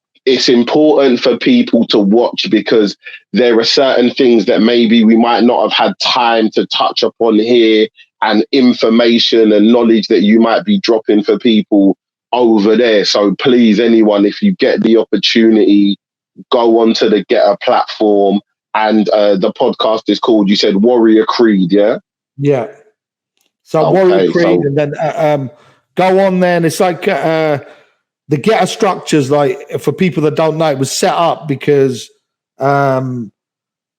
important for people to watch, because there are certain things that maybe we might not have had time to touch upon here, and information and knowledge that you might be dropping for people over there. So please, anyone, if you get the opportunity, go onto the Getter platform, and the podcast is called, you said, Warrior Creed, yeah? Yeah. So Warrior Creed, and then go on there, and it's like the Getter structures, like, for people that don't know, it was set up because a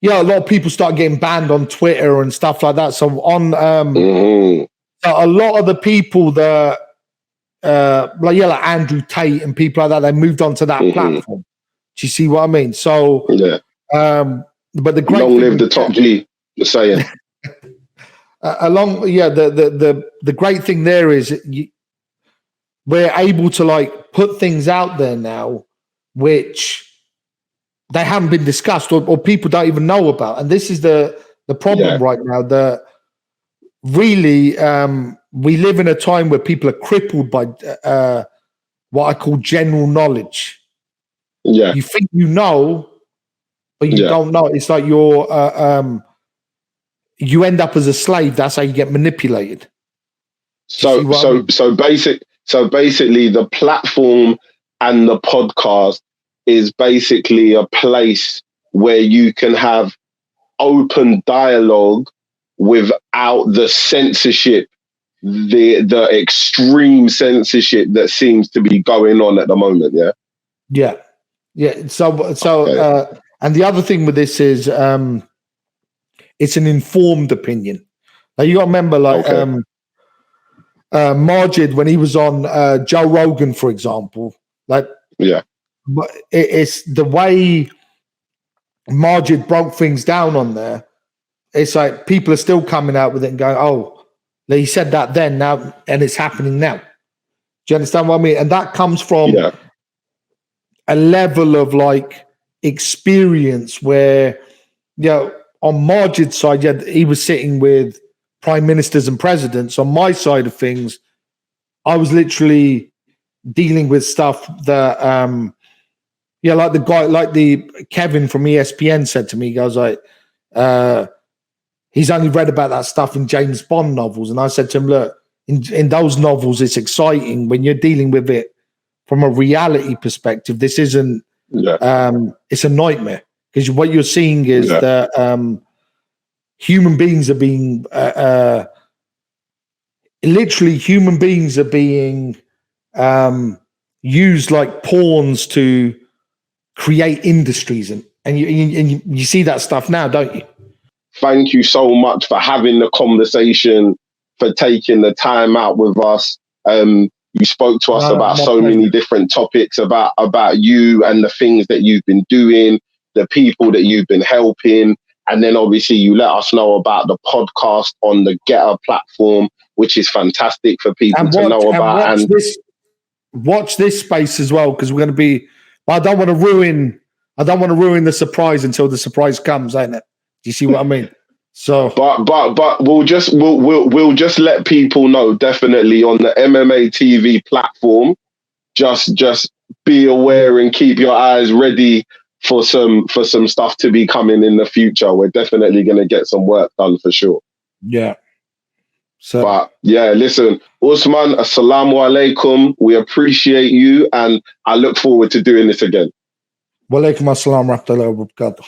lot of people start getting banned on Twitter and stuff like that. So on so a lot of the people that like Andrew Tate and people like that, they moved onto that platform. Do you see what I mean? So but the great long live the top G, just saying. The great thing there is we're able to like put things out there now which they haven't been discussed, or people don't even know about. And this is the problem right now, that really we live in a time where people are crippled by what I call general knowledge. Yeah. You think you know, but you don't know. It's like you end up as a slave. That's how you get manipulated. So basically the platform and the podcast is basically a place where you can have open dialogue without the censorship, the extreme censorship that seems to be going on at the moment. Yeah. So and the other thing with this is it's an informed opinion. Now you got to remember, like Margid, when he was on Joe Rogan, for example, like it's the way Margid broke things down on there. It's like people are still coming out with it and going, "Oh, he said that then, now, and it's happening now." Do you understand what I mean? And that comes from a level of like experience where, on Margid's side, he was sitting with prime ministers and presidents. On my side of things, I was literally dealing with stuff that, like the guy, like the Kevin from ESPN said to me, he goes like, he's only read about that stuff in James Bond novels. And I said to him, look, in those novels, it's exciting. When you're dealing with it from a reality perspective, this isn't, it's a nightmare, because what you're seeing is that human beings are being, literally human beings are being used like pawns to create industries. And you see that stuff now, don't you? Thank you so much for having the conversation, for taking the time out with us. You spoke to us about so many different topics, about you and the things that you've been doing, the people that you've been helping. And then obviously you let us know about the podcast on the Getter platform, which is fantastic for people to know about. And watch this space as well, because we're going to be, I don't want to ruin the surprise until the surprise comes, ain't it? Do you see what I mean? So, but we'll just let people know, definitely on the MMA-TV platform. Just be aware and keep your eyes ready for some stuff to be coming in the future. We're definitely going to get some work done for sure. yeah. So, but yeah, listen, Usman, assalamu alaikum. We appreciate you, and I look forward to doing this again. Walaikum assalam wa rahmatullahi wa barakatuh.